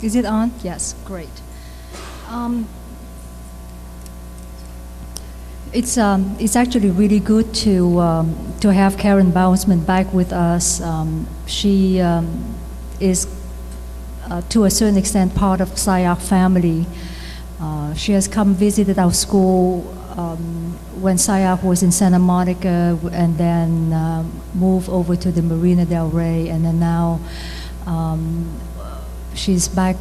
Is it on? Yes, great. It's actually really good to have Karen Bausman back with us. She is to a certain extent part of SCI-Arc family. She has come visited our school when SCI-Arc was in Santa Monica, and then moved over to the Marina del Rey, and then now she's back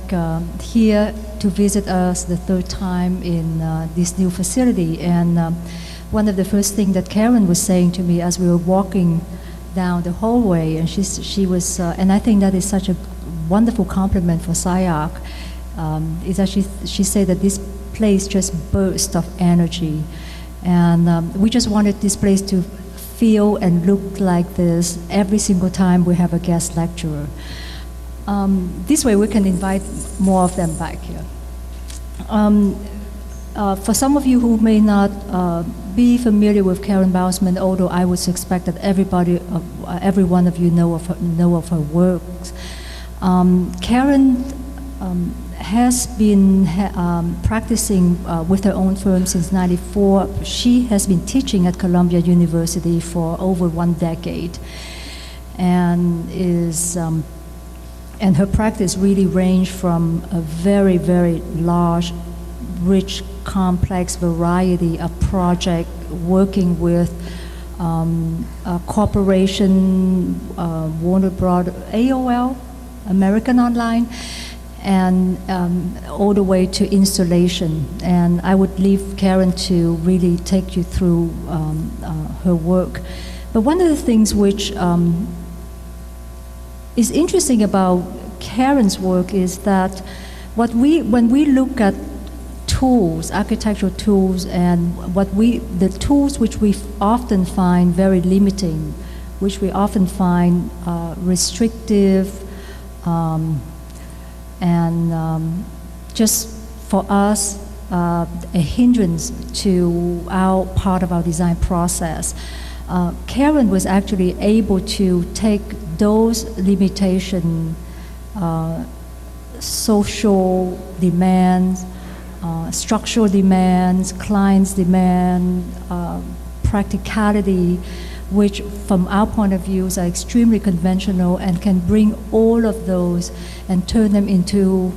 here to visit us the third time in this new facility. And one of the first things that Karen was saying to me as we were walking down the hallway, and she was, and I think that is such a wonderful compliment for SCI-Arc, is that she said that this place just burst of energy. And we just wanted this place to feel and look like this every single time we have a guest lecturer. This way we can invite more of them back here. For some of you who may not be familiar with Karen Bausman, although I would suspect that every one of you know of her works, Karen has been practicing with her own firm since '94. She has been teaching at Columbia University for over 1 decade, and and her practice really ranged from a very, very large, rich, complex variety of projects, working with a corporation, Warner Brothers, AOL, American Online, and all the way to installation. And I would leave Karen to really take you through her work. But one of the things which is interesting about Karen's work is that when we look at tools, architectural tools, and the tools which we often find very limiting, which we often find restrictive, and just for us a hindrance to our part of our design process. Karen was actually able to take those limitations, social demands, structural demands, clients' demand, practicality, which from our point of view are extremely conventional, and can bring all of those and turn them into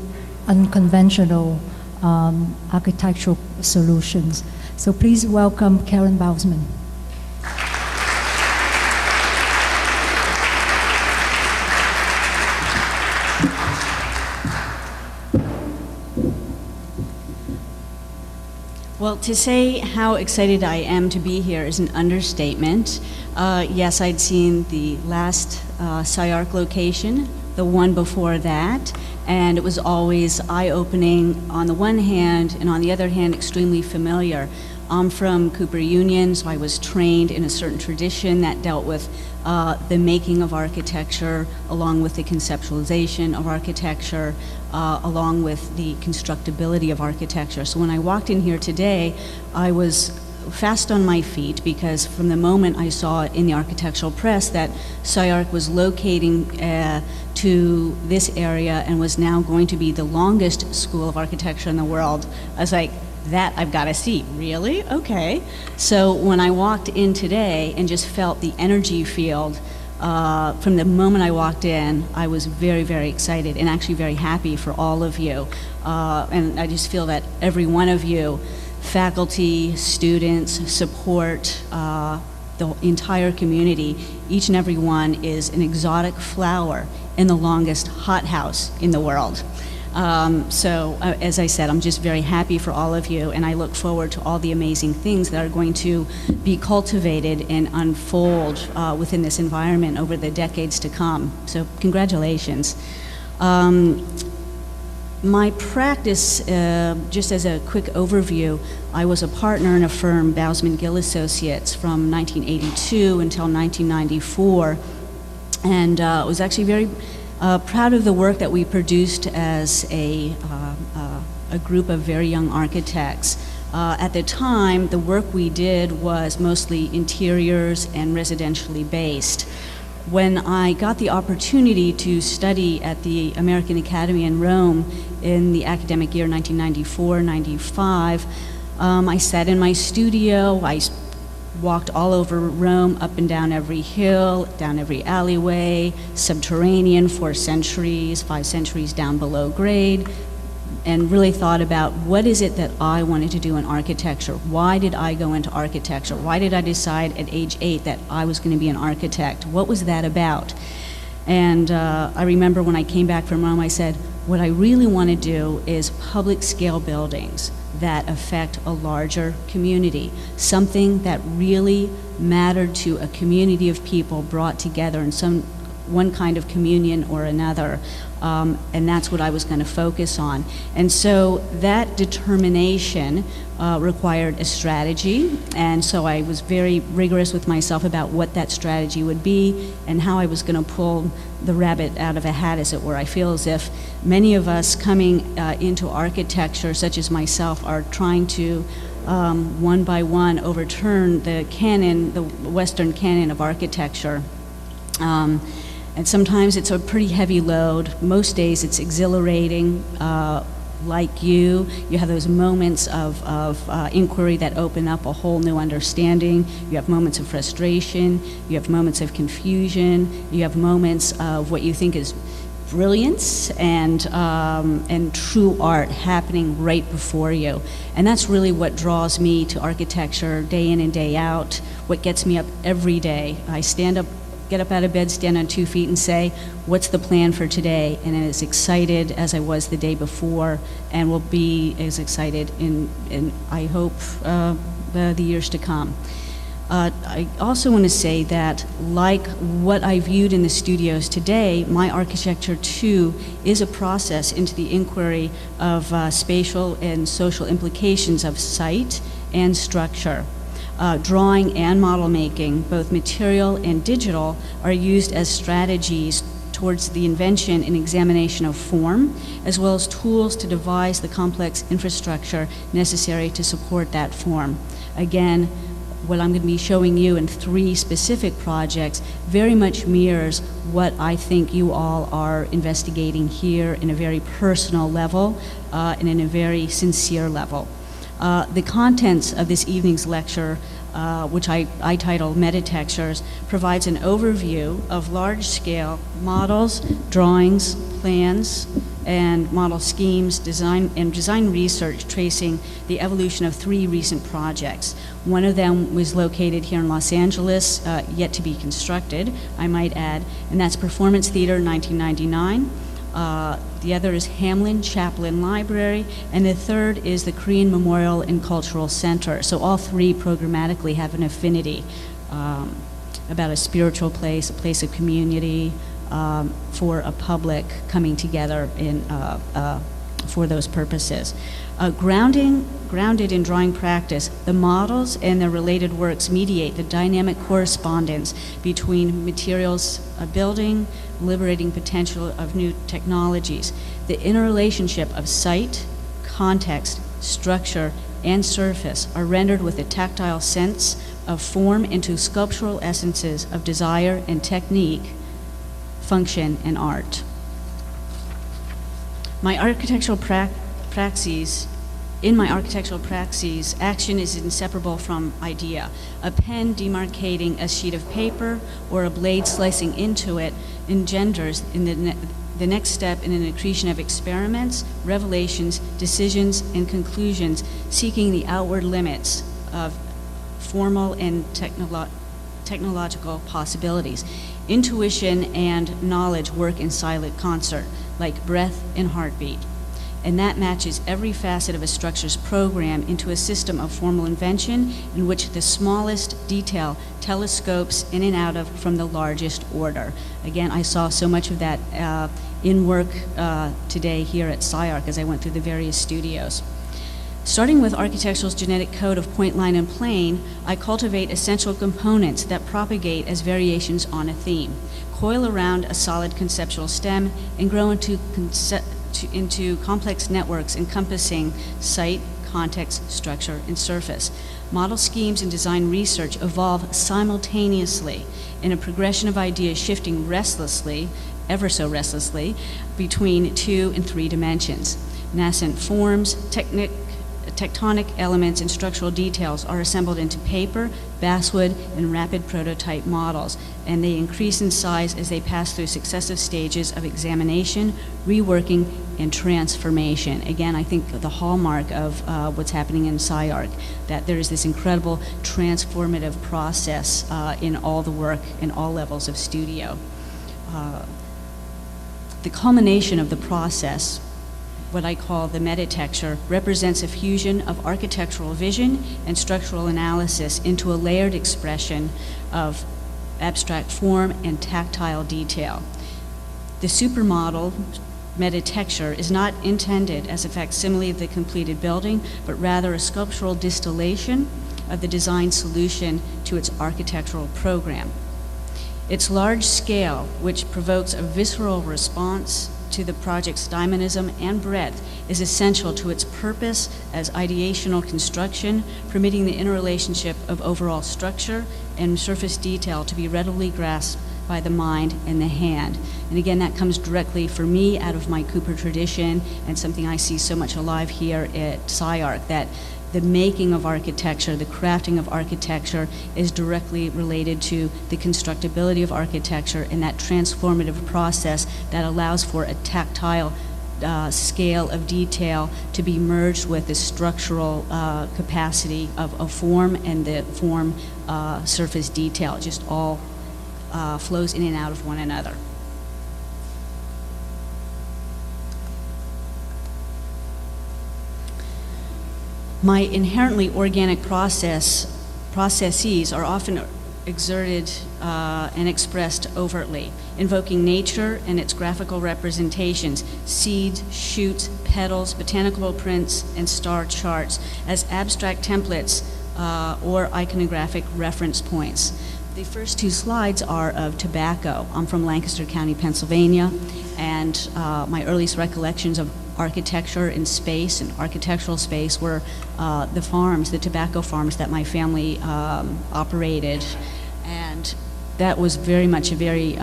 unconventional architectural solutions. So please welcome Karen Bausman. Well, to say how excited I am to be here is an understatement. Yes, I'd seen the last SCI-Arc location, the one before that, and it was always eye-opening on the one hand, and on the other hand, extremely familiar. I'm from Cooper Union, so I was trained in a certain tradition that dealt with the making of architecture, along with the conceptualization of architecture, along with the constructability of architecture. So when I walked in here today, I was fast on my feet, because from the moment I saw in the architectural press that SCI-Arc was locating to this area and was now going to be the longest school of architecture in the world, I was like, that I've got to see. Really? Okay. So when I walked in today and just felt the energy field from the moment I walked in, I was very, very excited and actually very happy for all of you. And I just feel that every one of you, faculty, students, support, the entire community, each and every one is an exotic flower in the longest hothouse in the world. As I said, I'm just very happy for all of you, and I look forward to all the amazing things that are going to be cultivated and unfold within this environment over the decades to come. So congratulations. My practice, just as a quick overview, I was a partner in a firm, Bausman Gill Associates, from 1982 until 1994, and was actually very proud of the work that we produced as a group of very young architects. At the time, the work we did was mostly interiors and residentially based. When I got the opportunity to study at the American Academy in Rome in the academic year 1994-95, I sat in my studio. I walked all over Rome, up and down every hill, down every alleyway, subterranean, 4 centuries, 5 centuries down below grade, and really thought about what is it that I wanted to do in architecture. Why did I go into architecture? Why did I decide at age 8 that I was going to be an architect? What was that about? And I remember when I came back from Rome, I said, what I really want to do is public scale buildings that affect a larger community, something that really mattered to a community of people brought together in one kind of communion or another. And that's what I was going to focus on. And so that determination required a strategy, and so I was very rigorous with myself about what that strategy would be and how I was going to pull the rabbit out of a hat, as it were. I feel as if many of us coming into architecture, such as myself, are trying to one by one overturn the canon, the Western canon of architecture. And sometimes it's a pretty heavy load. Most days it's exhilarating. Like you have those moments of inquiry that open up a whole new understanding. You have moments of frustration. You have moments of confusion. You have moments of what you think is brilliance and true art happening right before you. And that's really what draws me to architecture day in and day out, what gets me up every day. I get up out of bed, stand on 2 feet and say, what's the plan for today? And I'm as excited as I was the day before, and will be as excited in I hope, the years to come. I also want to say that, like what I viewed in the studios today, my architecture too is a process into the inquiry of spatial and social implications of site and structure. Drawing and model making, both material and digital, are used as strategies towards the invention and examination of form, as well as tools to devise the complex infrastructure necessary to support that form. Again, what I'm going to be showing you in 3 specific projects very much mirrors what I think you all are investigating here in a very personal level and in a very sincere level. The contents of this evening's lecture, which I titled Metatextures, provides an overview of large-scale models, drawings, plans, and model schemes, design research tracing the evolution of 3 recent projects. One of them was located here in Los Angeles, yet to be constructed, I might add, and that's Performance Theater 1999. The other is Hamlin Chaplin Library, and the third is the Korean Memorial and Cultural Center. So all 3 programmatically have an affinity about a spiritual place, a place of community, for a public coming together for those purposes. Grounded in drawing practice, the models and their related works mediate the dynamic correspondence between materials of building, liberating potential of new technologies. The interrelationship of site, context, structure, and surface are rendered with a tactile sense of form into sculptural essences of desire and technique, function, and art. In my architectural praxis, action is inseparable from idea. A pen demarcating a sheet of paper or a blade slicing into it engenders in the next step in an accretion of experiments, revelations, decisions, and conclusions, seeking the outward limits of formal and technological possibilities. Intuition and knowledge work in silent concert, like breath and heartbeat. And that matches every facet of a structure's program into a system of formal invention in which the smallest detail telescopes in and out of from the largest order. Again, I saw so much of that in work today here at SCI-Arc as I went through the various studios. Starting with architectural's genetic code of point, line, and plane, I cultivate essential components that propagate as variations on a theme, coil around a solid conceptual stem, and grow into complex networks encompassing site, context, structure, and surface. Model schemes and design research evolve simultaneously in a progression of ideas shifting restlessly, ever so restlessly, between 2 and 3 dimensions. Nascent forms, tectonic elements, and structural details are assembled into paper, basswood, and rapid prototype models, and they increase in size as they pass through successive stages of examination, reworking, and transformation. Again, I think the hallmark of what's happening in SCI-Arc, that there is this incredible transformative process in all the work in all levels of studio. The culmination of the process, what I call the metatexture, represents a fusion of architectural vision and structural analysis into a layered expression of abstract form and tactile detail. The supermodel metatexture is not intended as a facsimile of the completed building, but rather a sculptural distillation of the design solution to its architectural program. Its large scale, which provokes a visceral response to the project's dynamism and breadth, is essential to its purpose as ideational construction, permitting the interrelationship of overall structure and surface detail to be readily grasped by the mind and the hand. And again, that comes directly for me out of my Cooper tradition, and something I see so much alive here at SCI-Arc, that the making of architecture, the crafting of architecture, is directly related to the constructability of architecture and that transformative process that allows for a tactile scale of detail to be merged with the structural capacity of form and the form surface detail. It just all flows in and out of one another. My inherently organic processes are often exerted and expressed overtly, invoking nature and its graphical representations, seeds, shoots, petals, botanical prints, and star charts as abstract templates or iconographic reference points. The first 2 slides are of tobacco. I'm from Lancaster County, Pennsylvania, and my earliest recollections of architecture and space and architectural space were the farms, the tobacco farms that my family operated, and that was very much a very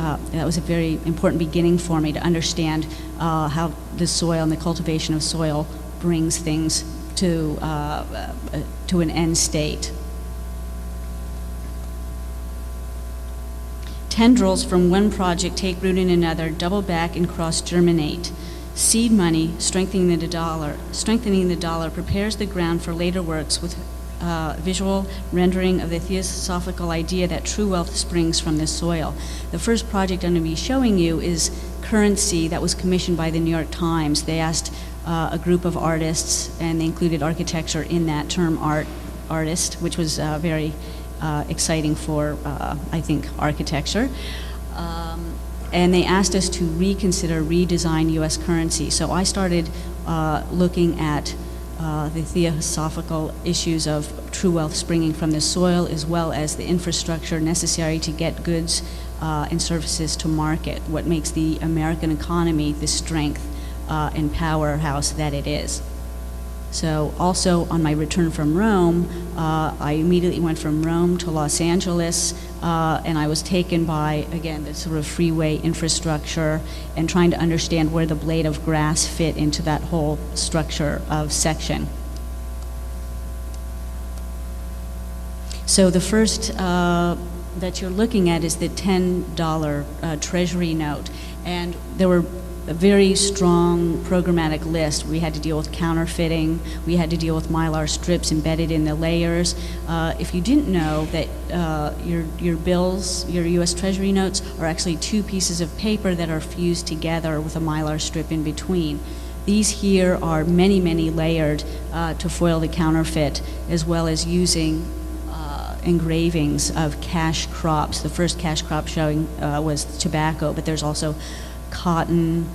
important beginning for me to understand how the soil and the cultivation of soil brings things to an end state. Tendrils from one project take root in another, double back and cross-germinate. Seed money, strengthening the dollar, prepares the ground for later works with visual rendering of the theosophical idea that true wealth springs from the soil. The first project I'm going to be showing you is Currency, that was commissioned by the New York Times. They asked a group of artists, and they included architecture in that term, artist, which was very exciting for, I think, architecture. And they asked us to redesign U.S. currency. So I started looking at the theosophical issues of true wealth springing from the soil, as well as the infrastructure necessary to get goods and services to market, what makes the American economy the strength and powerhouse that it is. So also on my return from Rome, I immediately went from Rome to Los Angeles, and I was taken by, again, the sort of freeway infrastructure and trying to understand where the blade of grass fit into that whole structure of section. So the first that you're looking at is the $10 Treasury Note, and there were a very strong programmatic list. We had to deal with counterfeiting. We had to deal with mylar strips embedded in the layers. If you didn't know that your bills, your U.S. Treasury notes, are actually 2 pieces of paper that are fused together with a mylar strip in between. These here are many, many layered to foil the counterfeit, as well as using engravings of cash crops. The first cash crop showing was tobacco, but there's also cotton,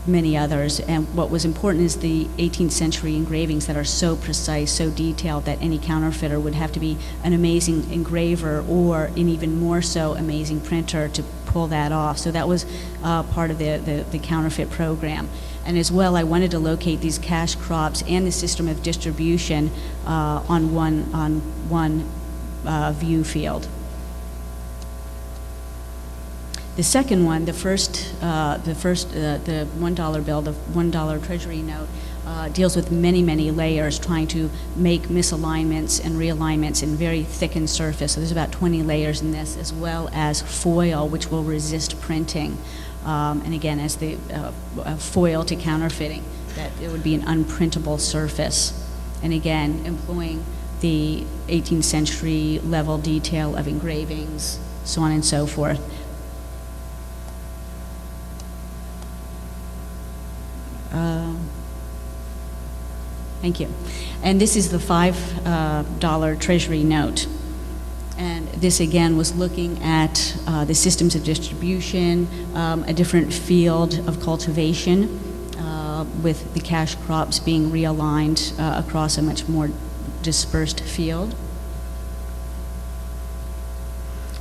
many others. And what was important is the 18th century engravings that are so precise, so detailed, that any counterfeiter would have to be an amazing engraver or an even more so amazing printer to pull that off. So that was part of the counterfeit program. And as well, I wanted to locate these cash crops and the system of distribution on one view field. The second one, the $1 bill, the $1 Treasury Note, deals with many, many layers, trying to make misalignments and realignments in very thickened surface. So there's about 20 layers in this, as well as foil, which will resist printing. And again, as the foil to counterfeiting, that it would be an unprintable surface. And again, employing the 18th century level detail of engravings, so on and so forth. Thank you. And this is the $5 Treasury Note. And this again was looking at the systems of distribution, a different field of cultivation, with the cash crops being realigned across a much more dispersed field.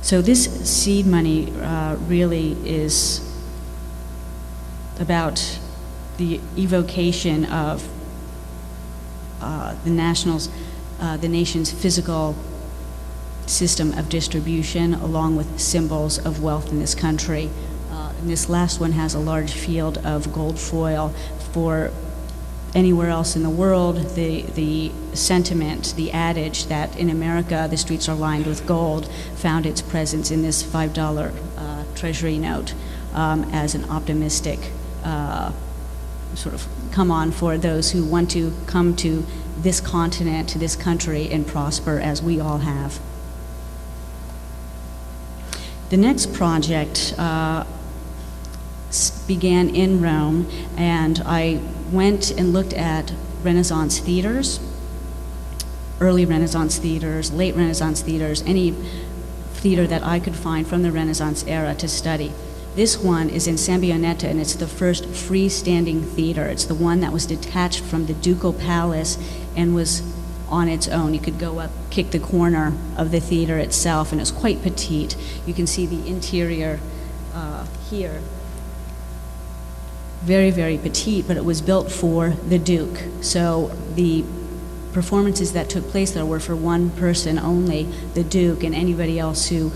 So this seed money really is about the evocation of the nation's physical system of distribution, along with symbols of wealth in this country. And this last one has a large field of gold foil. For anywhere else in the world, the sentiment, the adage that in America the streets are lined with gold found its presence in this $5 Treasury Note as an optimistic sort of come on for those who want to come to this continent, to this country, and prosper as we all have. The next project began in Rome, and I went and looked at Renaissance theaters, early Renaissance theaters, late Renaissance theaters, any theater that I could find from the Renaissance era to study. This one is in Sambionetta, and it's the first freestanding theater. It's the one that was detached from the ducal palace and was on its own. You could go up, kick the corner of the theater itself, and it's quite petite. You can see the interior here. Very, very petite, but it was built for the Duke. So the performances that took place there were for one person only, the Duke, and anybody else who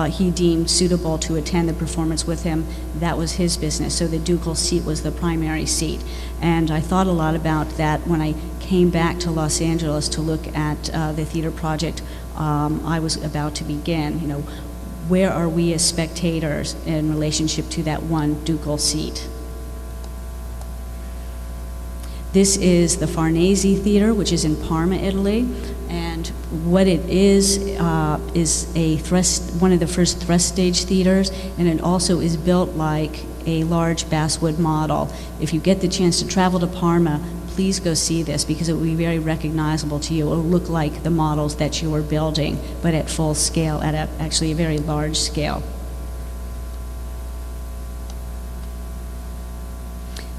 he deemed suitable to attend the performance with him, that was his business. So the ducal seat was the primary seat. And I thought a lot about that when I came back to Los Angeles to look at the theater project I was about to begin. You know, where are we as spectators in relationship to that one ducal seat? This is the Farnese Theater, which is in Parma, Italy, and what it is a one of the first thrust stage theaters, and it also is built like a large basswood model. If you get the chance to travel to Parma, please go see this, because it will be very recognizable to you. It will look like the models that you are building, but at full scale, at actually a very large scale.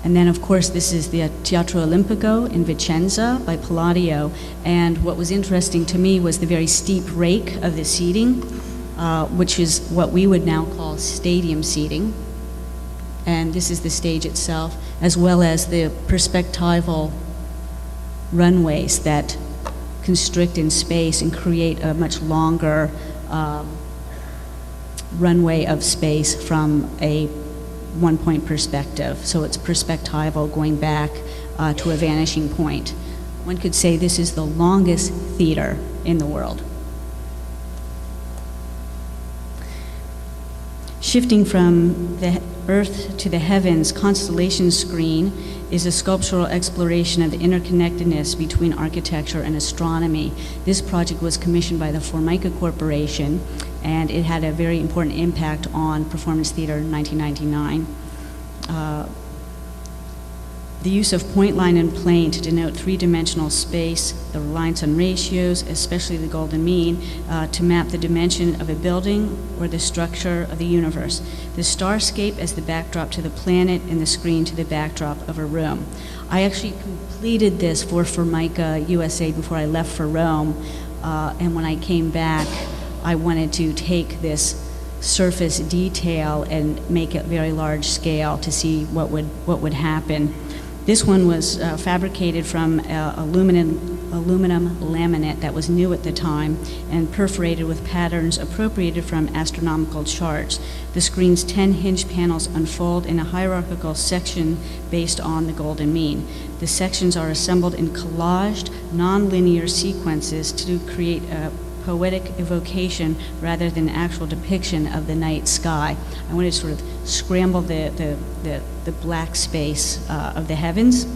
And then, of course, this is the Teatro Olimpico in Vicenza by Palladio. And what was interesting to me was the very steep rake of the seating, which is what we would now call stadium seating. And this is the stage itself, as well as the perspectival runways that constrict in space and create a much longer runway of space from a one-point perspective. So it's perspectival, going back to a vanishing point. One could say this is the longest theater in the world. Shifting from the earth to the heavens, Constellation Screen is a sculptural exploration of the interconnectedness between architecture and astronomy. This project was commissioned by the Formica Corporation, and it had a very important impact on performance theater in 1999. The use of point, line, and plane to denote three-dimensional space, the reliance on ratios, especially the golden mean, to map the dimension of a building or the structure of the universe. The starscape as the backdrop to the planet, and the screen to the backdrop of a room. I actually completed this for Formica USA before I left for Rome, and when I came back, I wanted to take this surface detail and make it very large scale to see what would happen. This one was fabricated from aluminum laminate that was new at the time and perforated with patterns appropriated from astronomical charts. The screen's 10 hinge panels unfold in a hierarchical section based on the golden mean. The sections are assembled in collaged, non-linear sequences to create a poetic evocation rather than actual depiction of the night sky. I wanted to sort of scramble the black space of the heavens.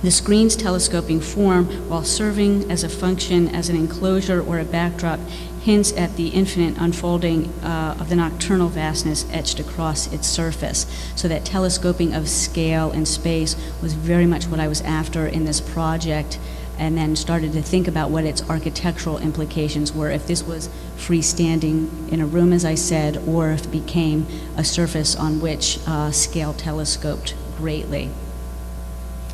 The screen's telescoping form, while serving as a function as an enclosure or a backdrop, hints at the infinite unfolding of the nocturnal vastness etched across its surface. So that telescoping of scale and space was very much what I was after in this project, and then started to think about what its architectural implications were, if this was freestanding in a room, as I said, or if it became a surface on which scale telescoped greatly.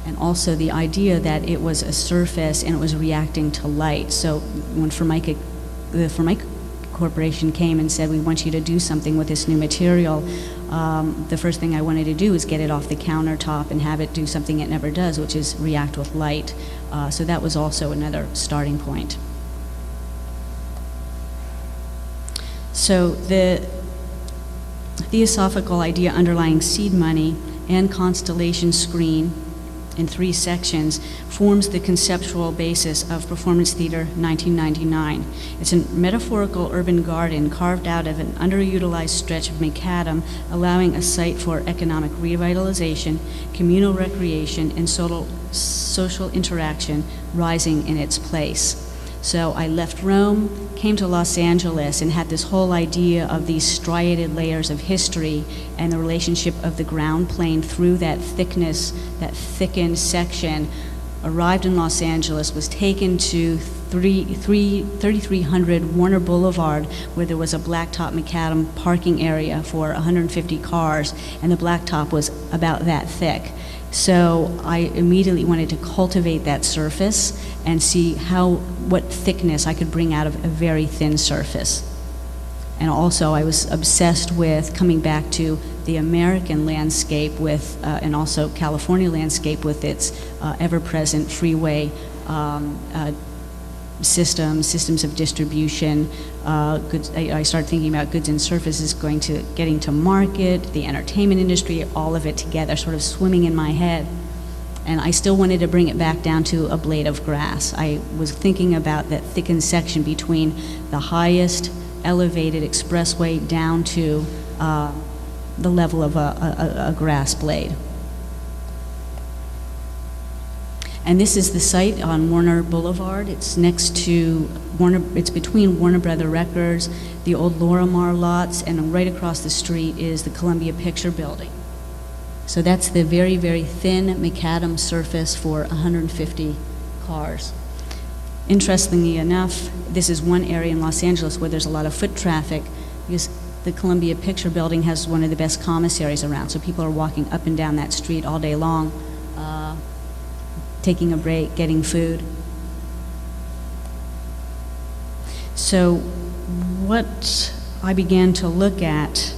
And also the idea that it was a surface and it was reacting to light. So when the Formica Corporation came and said, we want you to do something with this new material, the first thing I wanted to do is get it off the countertop and have it do something it never does, which is react with light. So that was also another starting point. So the theosophical idea underlying seed money and Constellation Screen in 3 sections forms the conceptual basis of Performance Theater 1999. It's a metaphorical urban garden carved out of an underutilized stretch of macadam, allowing a site for economic revitalization, communal recreation, and social interaction rising in its place. So I left Rome, came to Los Angeles, and had this whole idea of these striated layers of history and the relationship of the ground plane through that thickness, that thickened section. Arrived in Los Angeles, was taken to 3300 Warner Boulevard, where there was a blacktop macadam parking area for 150 cars, and the blacktop was about that thick. So I immediately wanted to cultivate that surface and see what thickness I could bring out of a very thin surface. And also I was obsessed with coming back to the American landscape with, and also California landscape with its ever-present freeway systems of distribution. Goods, I started thinking about goods and services getting to market, the entertainment industry, all of it together, sort of swimming in my head. And I still wanted to bring it back down to a blade of grass. I was thinking about that thickened section between the highest elevated expressway down to the level of a grass blade. And this is the site on Warner Boulevard. It's next to it's between Warner Brother Records, the old Lorimar lots, and right across the street is the Columbia Picture Building. So that's the very, very thin macadam surface for 150 cars. Interestingly enough, this is one area in Los Angeles where there's a lot of foot traffic, because the Columbia Picture Building has one of the best commissaries around. So people are walking up and down that street all day long, taking a break, getting food. So what I began to look at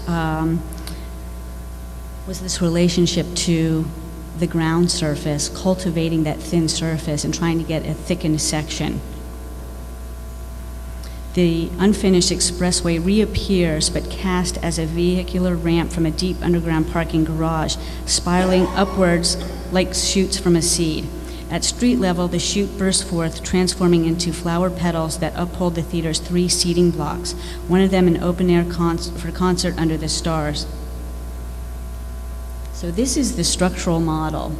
was this relationship to the ground surface, cultivating that thin surface and trying to get a thickened section. The unfinished expressway reappears, but cast as a vehicular ramp from a deep underground parking garage, spiraling upwards like shoots from a seed. At street level, the chute bursts forth, transforming into flower petals that uphold the theater's 3 seating blocks, one of them an open-air concert under the stars. So this is the structural model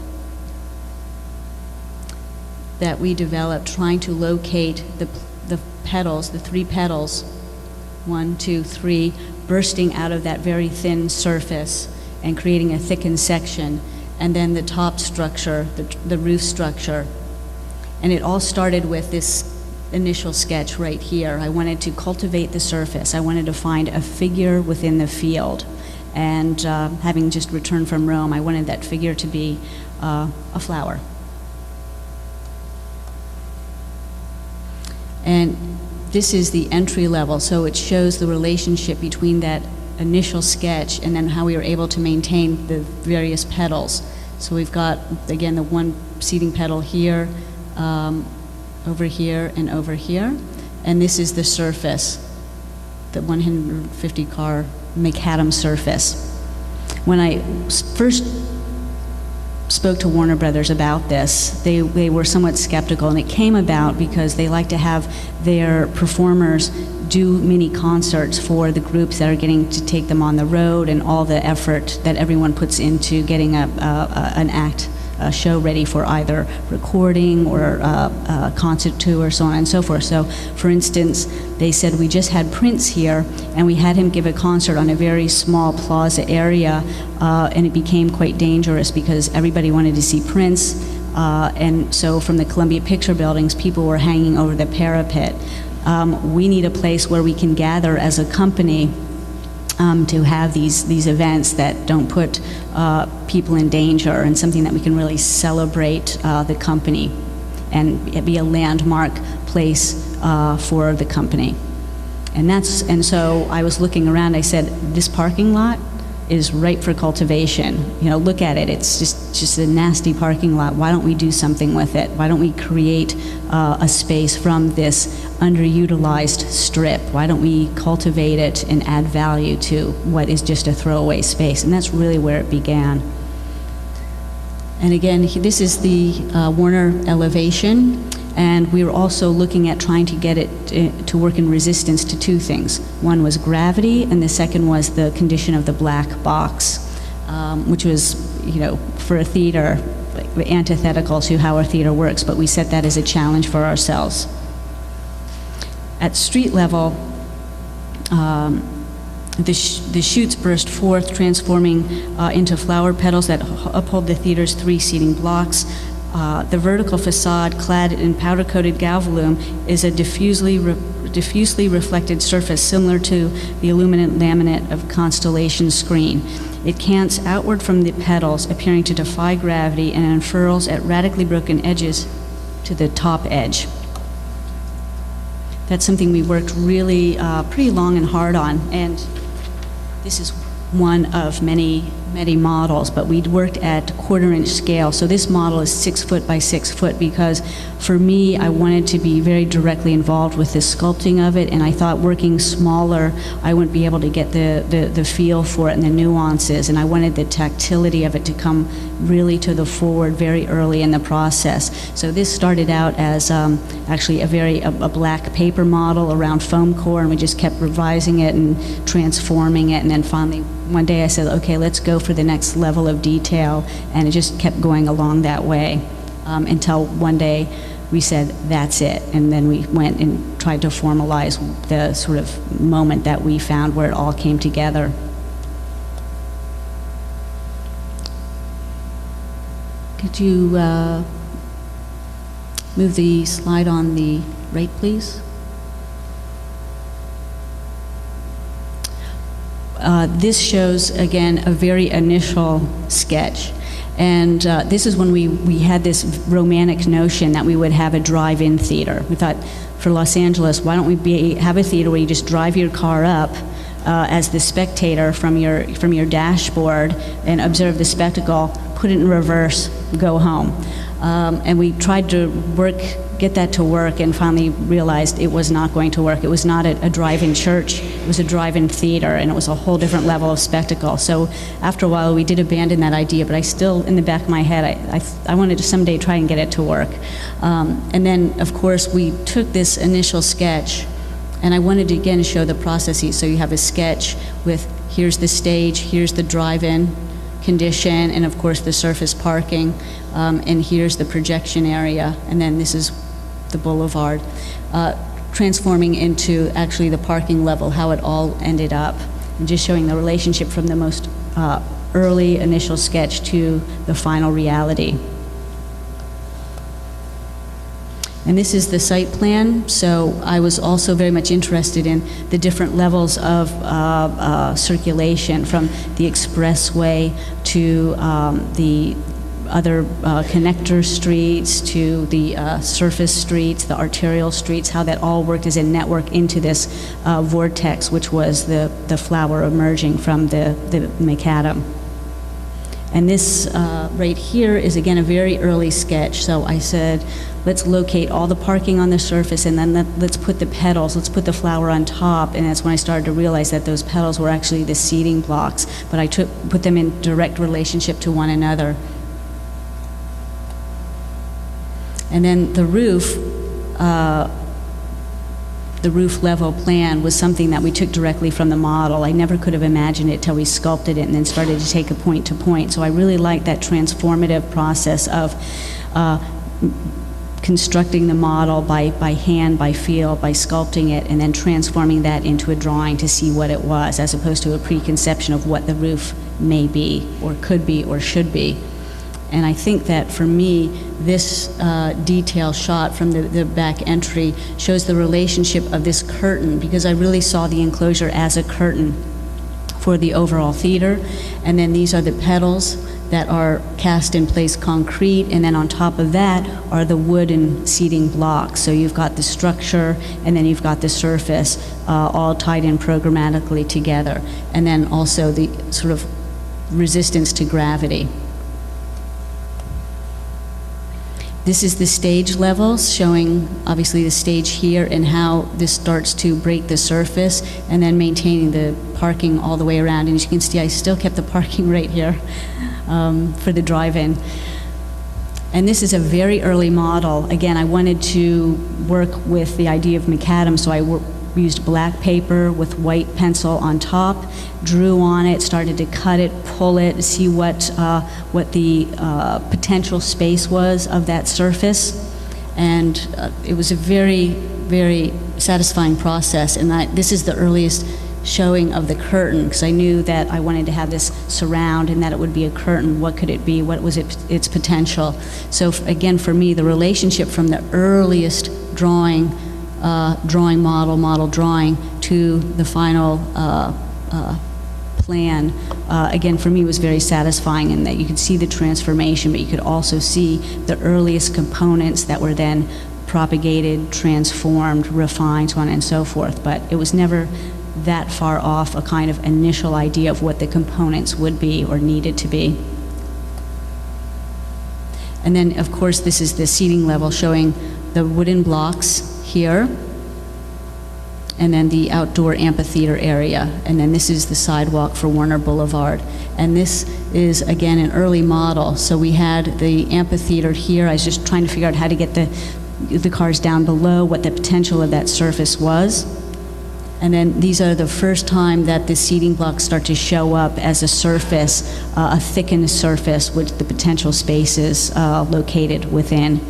that we developed, trying to locate the petals, the 3 petals, 1, 2, 3, bursting out of that very thin surface and creating a thickened section, and then the top structure, the roof structure. And it all started with this initial sketch right here. I wanted to cultivate the surface. I wanted to find a figure within the field. And having just returned from Rome, I wanted that figure to be a flower. And this is the entry level, so it shows the relationship between that initial sketch and then how we were able to maintain the various petals. So we've got, again, the one seating pedal here, over here, and over here. And this is the surface, the 150 car macadam surface. When I first spoke to Warner Brothers about this, they were somewhat skeptical, and it came about because they like to have their performers do mini concerts for the groups that are getting to take them on the road, and all the effort that everyone puts into getting a show ready for either recording or a concert tour, so on and so forth. So, for instance, they said we just had Prince here, and we had him give a concert on a very small plaza area, and it became quite dangerous because everybody wanted to see Prince, and so from the Columbia Picture buildings, people were hanging over the parapet. We need a place where we can gather as a company to have these events that don't put people in danger, and something that we can really celebrate the company and be a landmark place for the company. And so I was looking around, I said, this parking lot is ripe for cultivation. You know, look at it, it's just a nasty parking lot. Why don't we do something with it? Why don't we create a space from this underutilized strip? Why don't we cultivate it and add value to what is just a throwaway space? And that's really where it began. And again, this is the Warner elevation. And we were also looking at trying to get it to work in resistance to two things. One was gravity, and the second was the condition of the black box, which was, you know, for a theater, antithetical to how our theater works, but we set that as a challenge for ourselves. At street level, the chutes burst forth, transforming into flower petals that uphold the theater's three seating blocks. The vertical facade, clad in powder-coated galvalume, is a diffusely reflected surface similar to the illuminant laminate of Constellation Screen. It cants outward from the petals, appearing to defy gravity, and unfurls at radically broken edges to the top edge. That's something we worked really pretty long and hard on, and this is one of many models, but we'd worked at 1/4-inch scale. So this model is 6 foot by 6 foot because for me, I wanted to be very directly involved with the sculpting of it, and I thought working smaller, I wouldn't be able to get the feel for it and the nuances, and I wanted the tactility of it to come really to the forward very early in the process. So this started out as actually a black paper model around foam core, and we just kept revising it and transforming it, and then finally one day I said, okay, let's go for the next level of detail, and it just kept going along that way until one day we said, that's it, and then we went and tried to formalize the sort of moment that we found where it all came together. Could you move the slide on the right, please? This shows, again, a very initial sketch. And this is when we had this romantic notion that we would have a drive-in theater. We thought, for Los Angeles, why don't we have a theater where you just drive your car up as the spectator from your dashboard and observe the spectacle, put it in reverse, go home. And we tried to get that to work, and finally realized it was not going to work. It was not a drive-in church, it was a drive-in theater, and it was a whole different level of spectacle. So after a while we did abandon that idea, but I still, in the back of my head, I wanted to someday try and get it to work. And then, of course, we took this initial sketch, and I wanted to again show the processes. So you have a sketch with, here's the stage, here's the drive-in condition, and of course the surface parking, and here's the projection area, and then this is the boulevard, transforming into actually the parking level, how it all ended up, and just showing the relationship from the most early initial sketch to the final reality. And this is the site plan, so I was also very much interested in the different levels of circulation, from the expressway to the other connector streets, to the surface streets, the arterial streets, how that all worked as a network into this vortex, which was the flower emerging from the macadam. And this right here is, again, a very early sketch. So I said, let's locate all the parking on the surface, and then let's put the petals, let's put the flower on top. And that's when I started to realize that those petals were actually the seating blocks, but I put them in direct relationship to one another. And then the roof level plan was something that we took directly from the model. I never could have imagined it till we sculpted it and then started to take it point to point. So I really like that transformative process of constructing the model by hand, by feel, by sculpting it, and then transforming that into a drawing to see what it was, as opposed to a preconception of what the roof may be, or could be, or should be. And I think that for me, this detail shot from the back entry shows the relationship of this curtain, because I really saw the enclosure as a curtain for the overall theater. And then these are the petals that are cast in place concrete, and then on top of that are the wooden seating blocks. So you've got the structure, and then you've got the surface, all tied in programmatically together. And then also the sort of resistance to gravity. This is the stage levels, showing obviously the stage here and how this starts to break the surface, and then maintaining the parking all the way around. And as you can see, I still kept the parking right here for the drive-in. And this is a very early model. Again, I wanted to work with the idea of macadam, so I used black paper with white pencil on top, drew on it, started to cut it, pull it, see what the potential space was of that surface. And it was a very, very satisfying process. And this is the earliest showing of the curtain, because I knew that I wanted to have this surround and that it would be a curtain. What could it be? What was its potential? So again, for me, the relationship from the earliest drawing model drawing to the final plan, again, for me was very satisfying, in that you could see the transformation, but you could also see the earliest components that were then propagated, transformed, refined, so on and so forth. But it was never that far off a kind of initial idea of what the components would be or needed to be. And then, of course, this is the seating level, showing the wooden blocks here, and then the outdoor amphitheater area, and then this is the sidewalk for Warner Boulevard. And this is, again, an early model. So we had the amphitheater here. I was just trying to figure out how to get the cars down below, what the potential of that surface was. And then these are the first time that the seating blocks start to show up as a surface, a thickened surface with the potential spaces located within.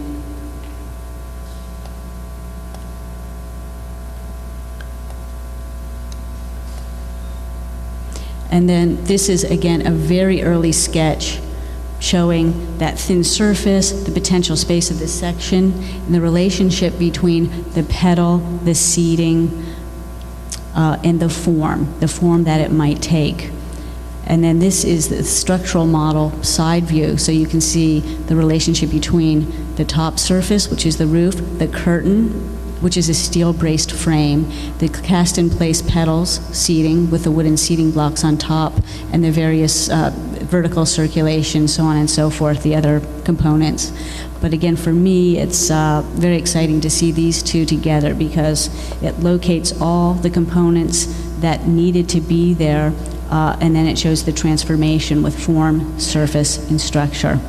And then this is, again, a very early sketch showing that thin surface, the potential space of this section, and the relationship between the petal, the seating, and the form that it might take. And then this is the structural model side view, so you can see the relationship between the top surface, which is the roof, the curtain, which is a steel-braced frame, the cast-in-place petals, seating with the wooden seating blocks on top, and the various vertical circulation, so on and so forth, the other components. But again, for me, it's very exciting to see these two together, because it locates all the components that needed to be there, and then it shows the transformation with form, surface, and structure.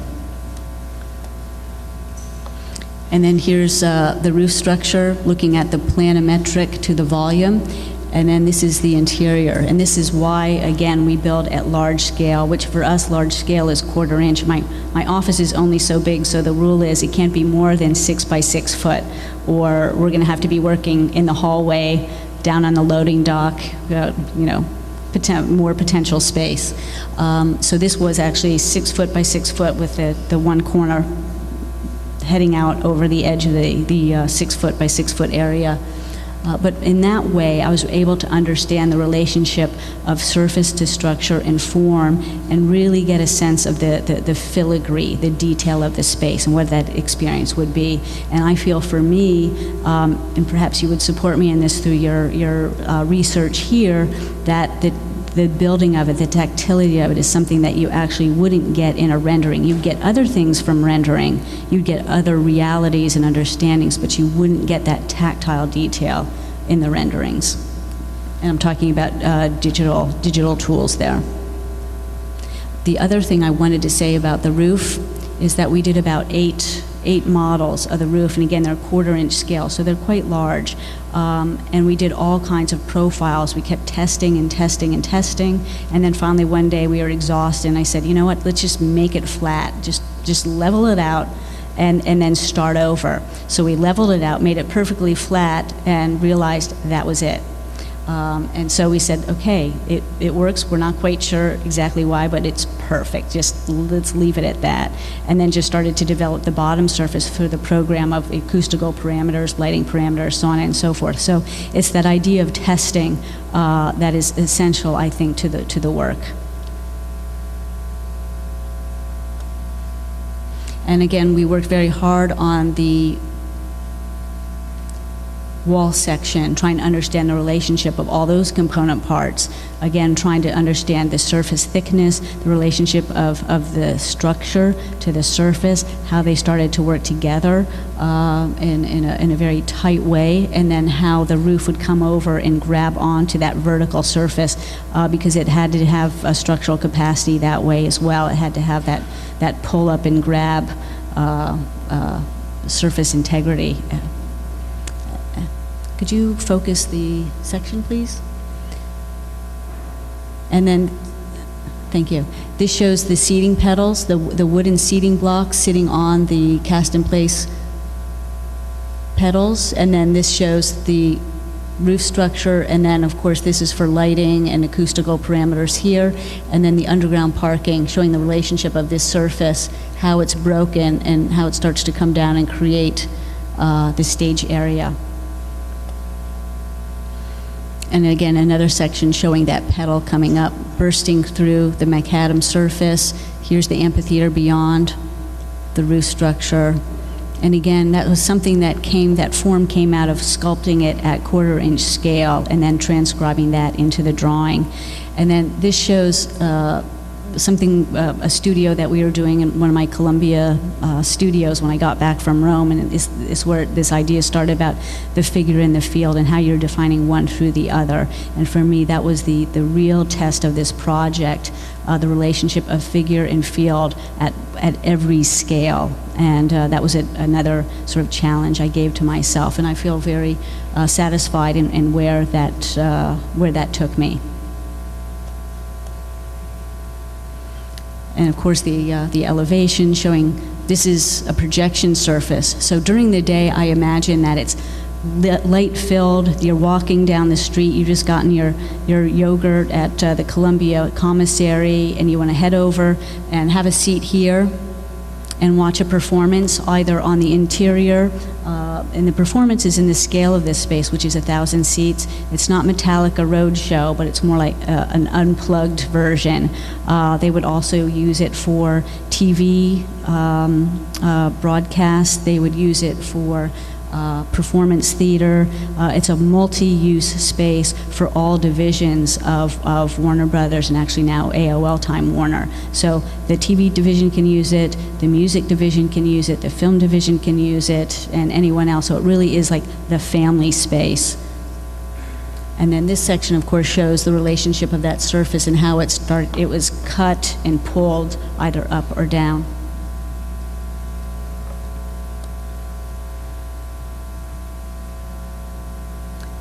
And then here's the roof structure, looking at the planimetric to the volume. And then this is the interior. And this is why, again, we build at large scale, which for us, large scale is 1/4 inch. My office is only so big, so the rule is it can't be more than 6 by 6 foot, or we're gonna have to be working in the hallway, down on the loading dock, more potential space. So this was actually 6 foot by 6 foot with the one corner heading out over the edge of the 6 foot by 6 foot area. But in that way, I was able to understand the relationship of surface to structure and form, and really get a sense of the filigree, the detail of the space, and what that experience would be. And I feel for me, and perhaps you would support me in this through your research here, that the building of it, the tactility of it, is something that you actually wouldn't get in a rendering. You'd get other things from rendering. You'd get other realities and understandings, but you wouldn't get that tactile detail in the renderings. And I'm talking about digital tools there. The other thing I wanted to say about the roof is that we did about eight models of the roof, and again, they're 1/4 inch scale, so they're quite large. And we did all kinds of profiles. We kept testing and testing and testing, and then finally one day we were exhausted, and I said, you know what, let's just make it flat, just level it out, and then start over. So we leveled it out, made it perfectly flat, and realized that was it. And so we said, okay, it works. We're not quite sure exactly why, but it's perfect. Just let's leave it at that. And then just started to develop the bottom surface for the program of acoustical parameters, lighting parameters, so on and so forth. So it's that idea of testing that is essential, I think, to the work. And again, we worked very hard on the wall section, trying to understand the relationship of all those component parts. Again, trying to understand the surface thickness, the relationship of the structure to the surface, how they started to work together in a very tight way, and then how the roof would come over and grab onto that vertical surface because it had to have a structural capacity that way as well. It had to have that pull up and grab surface integrity. Could you focus the section, please? And then, thank you. This shows the seating pedals, the wooden seating blocks sitting on the cast-in-place pedals, and then this shows the roof structure, and then, of course, this is for lighting and acoustical parameters here, and then the underground parking, showing the relationship of this surface, how it's broken, and how it starts to come down and create the stage area. And again, another section showing that pedal coming up, bursting through the macadam surface. Here's the amphitheater beyond the roof structure. And again, that was something that form came out of sculpting it at 1/4 inch scale and then transcribing that into the drawing. And then this shows a studio that we were doing in one of my Columbia studios when I got back from Rome, and it's where this idea started about the figure in the field and how you're defining one through the other. And for me, that was the real test of this project, the relationship of figure and field at every scale. And that was another sort of challenge I gave to myself, and I feel very satisfied in where that took me. And of course the elevation showing this is a projection surface. So during the day, I imagine that it's light filled, you're walking down the street, you've just gotten your yogurt at the Columbia Commissary, and you want to head over and have a seat here and watch a performance either on the interior, and the performance is in the scale of this space, which is 1,000 seats. It's not Metallica Roadshow, but it's more like an unplugged version. They would also use it for TV broadcasts. They would use it for performance theater. It's a multi-use space for all divisions of Warner Brothers, and actually now AOL Time Warner. So the TV division can use it, the music division can use it, the film division can use it, and anyone else. So it really is like the family space. And then this section, of course, shows the relationship of that surface and how it was cut and pulled either up or down.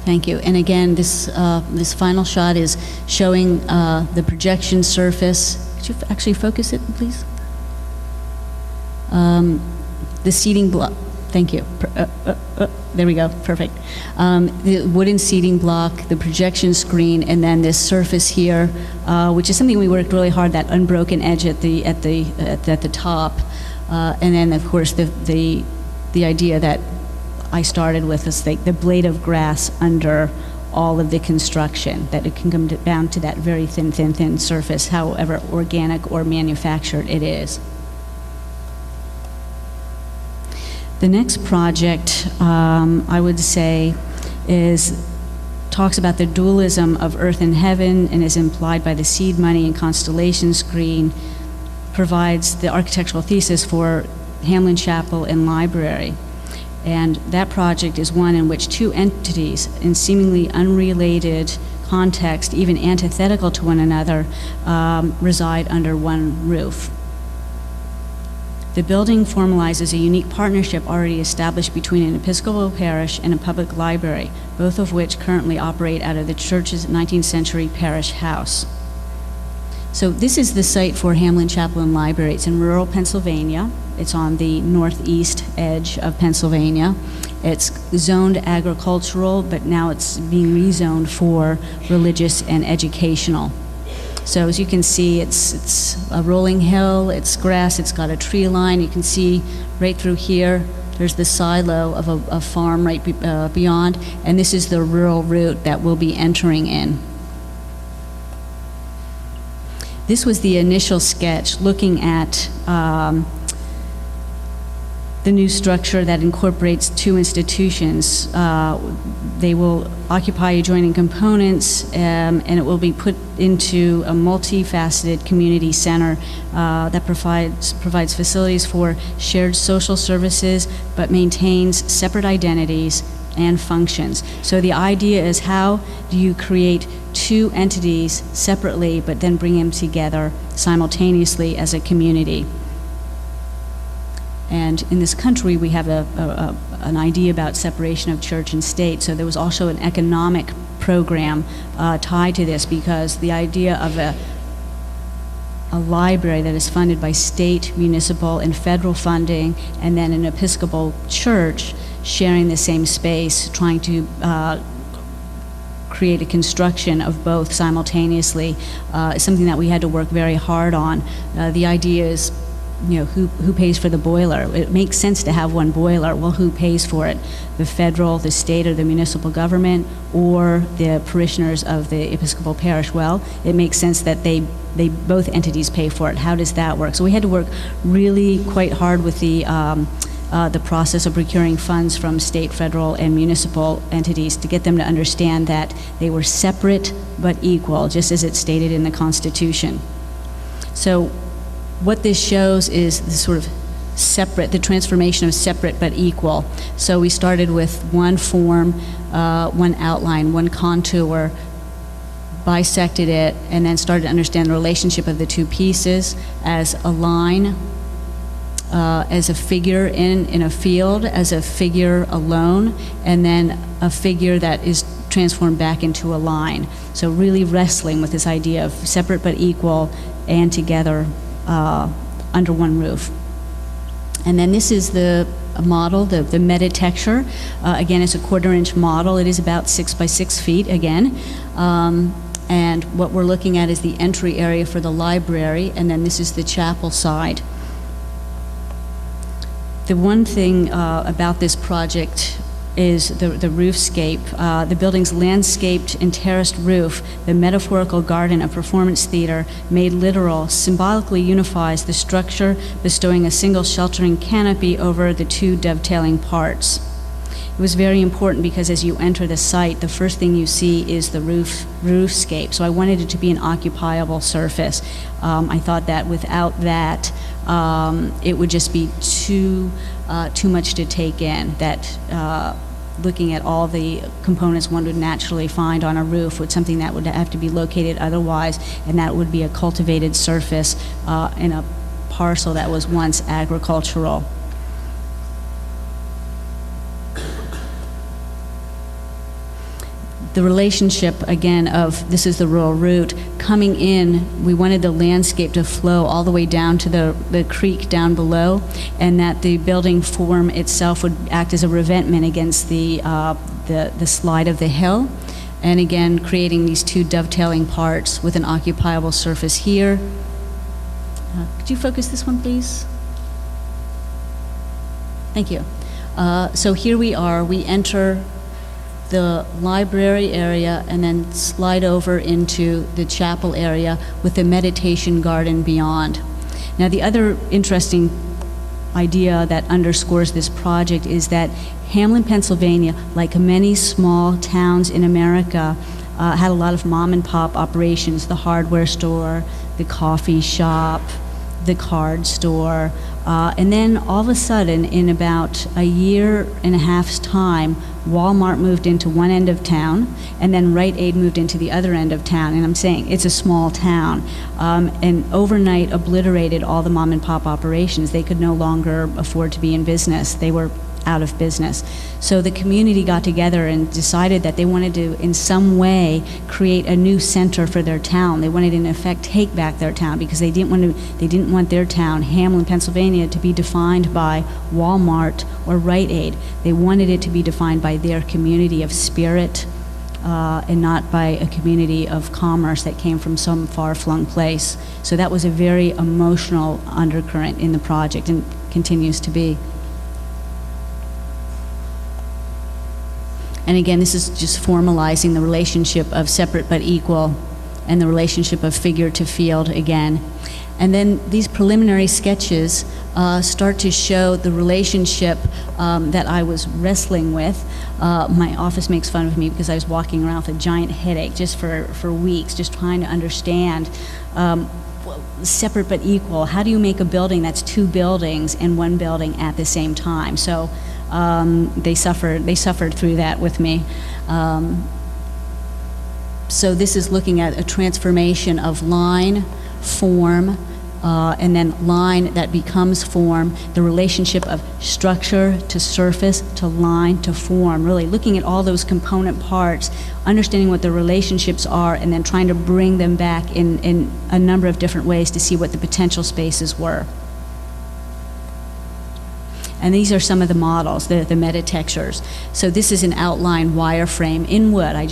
Thank you. And again, this final shot is showing the projection surface. Could you actually focus it, please? The seating block. Thank you. There we go. Perfect. The wooden seating block, the projection screen, and then this surface here, which is something we worked really hard. That unbroken edge at the top, and then of course the idea that I started with is like the blade of grass under all of the construction, that it can come down to that very thin surface, however organic or manufactured it is. The next project, I would say, is talks about the dualism of earth and heaven and is implied by the seed money and Constellation Screen, provides the architectural thesis for Hamlin Chapel and Library. And that project is one in which two entities in seemingly unrelated context, even antithetical to one another, reside under one roof. The building formalizes a unique partnership already established between an Episcopal parish and a public library, both of which currently operate out of the church's 19th century parish house. So this is the site for Hamlin Chapel and Library. It's in rural Pennsylvania. It's on the northeast edge of Pennsylvania. It's zoned agricultural, but now it's being rezoned for religious and educational. So as you can see, it's a rolling hill, it's grass, it's got a tree line. You can see right through here, there's the silo of a farm right beyond, and this is the rural route that we'll be entering in. This was the initial sketch looking at the new structure that incorporates two institutions. They will occupy adjoining components, and it will be put into a multifaceted community center that provides facilities for shared social services, but maintains separate identities and functions. So the idea is, how do you create two entities separately, but then bring them together simultaneously as a community? And in this country, we have an idea about separation of church and state. So there was also an economic program tied to this, because the idea of a library that is funded by state, municipal, and federal funding, and then an Episcopal church sharing the same space, trying to create a construction of both simultaneously, is something that we had to work very hard on. The idea is, who pays for the boiler? It makes sense to have one boiler. Well, who pays for it? The federal, the state, or the municipal government, or the parishioners of the Episcopal parish? Well, it makes sense that they both entities pay for it. How does that work? So we had to work really quite hard with the process of procuring funds from state, federal, and municipal entities to get them to understand that they were separate but equal, just as it's stated in the Constitution. So what this shows is the sort of the transformation of separate but equal. So we started with one form, one outline, one contour, bisected it, and then started to understand the relationship of the two pieces as a line, as a figure in a field, as a figure alone, and then a figure that is transformed back into a line. So really wrestling with this idea of separate but equal and together under one roof. And then this is the model, the metatexture. Again, it's a 1/4 inch model. It is about 6 by 6 feet again. And what we're looking at is the entry area for the library, and then this is the chapel side. The one thing about this project is the roofscape. The building's landscaped and terraced roof, the metaphorical garden of performance theater made literal, symbolically unifies the structure, bestowing a single sheltering canopy over the two dovetailing parts. It was very important because as you enter the site, the first thing you see is the roofscape. So I wanted it to be an occupiable surface. I thought that without that, it would just be too much to take in. That looking at all the components one would naturally find on a roof with something that would have to be located otherwise, and that would be a cultivated surface in a parcel that was once agricultural. The relationship, again, of this is the rural route. Coming in, we wanted the landscape to flow all the way down to the creek down below, and that the building form itself would act as a revetment against the slide of the hill. And again, creating these two dovetailing parts with an occupiable surface here. Could you focus this one, please? Thank you. So here we are. We enter the library area and then slide over into the chapel area with the meditation garden beyond. Now, the other interesting idea that underscores this project is that Hamlin, Pennsylvania, like many small towns in America, had a lot of mom and pop operations, the hardware store, the coffee shop, the card store, and then all of a sudden, in about a year and a half's time, Walmart moved into one end of town, and then Rite Aid moved into the other end of town. And I'm saying it's a small town, and overnight obliterated all the mom and pop operations. They could no longer afford to be in business. They were out of business. So the community got together and decided that they wanted to, in some way, create a new center for their town. They wanted, in effect, take back their town because they didn't want their town, Hamlin, Pennsylvania, to be defined by Walmart or Rite Aid. They wanted it to be defined by their community of spirit, and not by a community of commerce that came from some far-flung place. So that was a very emotional undercurrent in the project, and continues to be. And again, this is just formalizing the relationship of separate but equal, and the relationship of figure to field again. And then these preliminary sketches start to show the relationship that I was wrestling with. My office makes fun of me because I was walking around with a giant headache just for weeks, just trying to understand separate but equal. How do you make a building that's two buildings and one building at the same time? So they suffered through that with me. So this is looking at a transformation of line, form, and then line that becomes form, the relationship of structure to surface to line to form, really looking at all those component parts, understanding what the relationships are, and then trying to bring them back in a number of different ways to see what the potential spaces were. And these are some of the models, the metatextures. So this is an outline wireframe in wood. I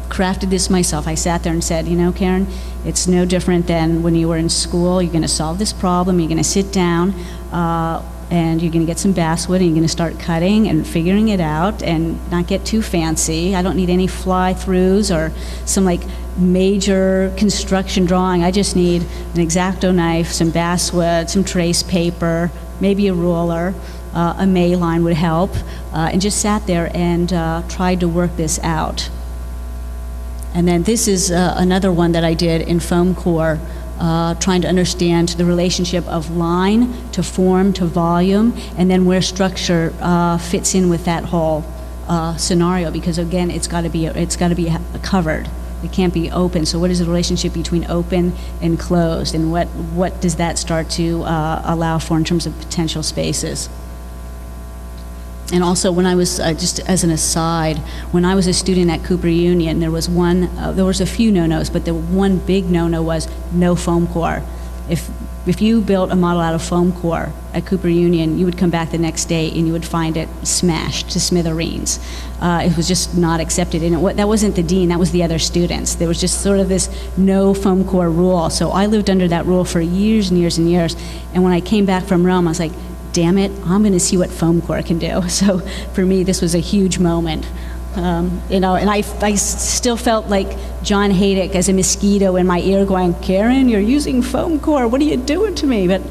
crafted this myself. I sat there and said, you know, Karen, it's no different than when you were in school. You're going to solve this problem. You're going to sit down, and you're going to get some basswood, and you're going to start cutting and figuring it out, and not get too fancy. I don't need any fly-throughs or some like major construction drawing. I just need an X-Acto knife, some basswood, some trace paper, maybe a ruler, a May line would help, and just sat there and tried to work this out. And then this is another one that I did in foam core, trying to understand the relationship of line to form to volume, and then where structure fits in with that whole scenario. Because again, it's got to be covered. It can't be open. So what is the relationship between open and closed, and what does that start to allow for in terms of potential spaces? And also, when I was, just as an aside, when I was a student at Cooper Union, there was a few no-nos, but the one big no-no was no foam core. If you built a model out of foam core at Cooper Union, you would come back the next day and you would find it smashed to smithereens. It was just not accepted. And that wasn't the dean, that was the other students. There was just sort of this no foam core rule. So I lived under that rule for years and years and years. And when I came back from Rome, I was like, damn it, I'm going to see what foam core can do. So for me, this was a huge moment. And I still felt like John Haydick as a mosquito in my ear going, Karen, you're using foam core, what are you doing to me? But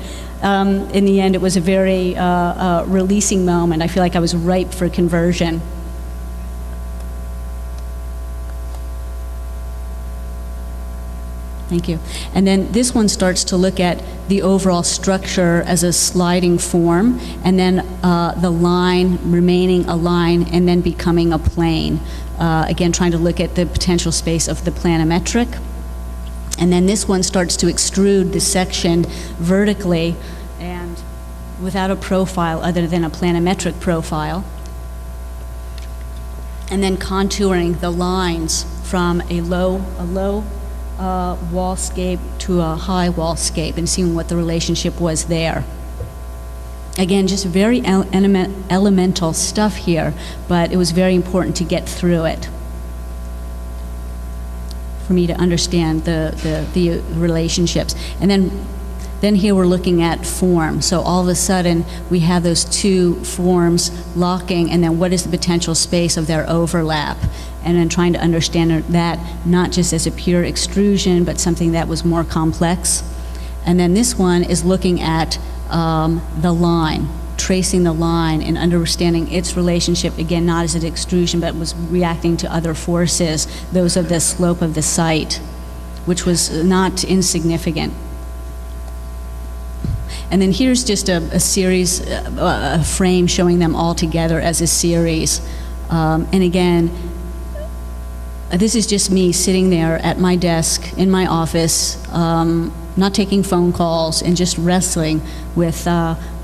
in the end, it was a very releasing moment. I feel like I was ripe for conversion. Thank you. And then this one starts to look at the overall structure as a sliding form, and then the line remaining a line and then becoming a plane. Again, trying to look at the potential space of the planimetric. And then this one starts to extrude the section vertically and without a profile other than a planimetric profile. And then contouring the lines from a low wallscape to a high wallscape, and seeing what the relationship was there. Again, just very elemental stuff here, but it was very important to get through it for me to understand the relationships. And then here we're looking at form. So all of a sudden we have those two forms locking, and then what is the potential space of their overlap? And then trying to understand that not just as a pure extrusion, but something that was more complex. And then this one is looking at the line, tracing the line and understanding its relationship, again, not as an extrusion, but was reacting to other forces, those of the slope of the site, which was not insignificant. And then here's just a series, a frame showing them all together as a series. And again, this is just me sitting there at my desk in my office, not taking phone calls, and just wrestling with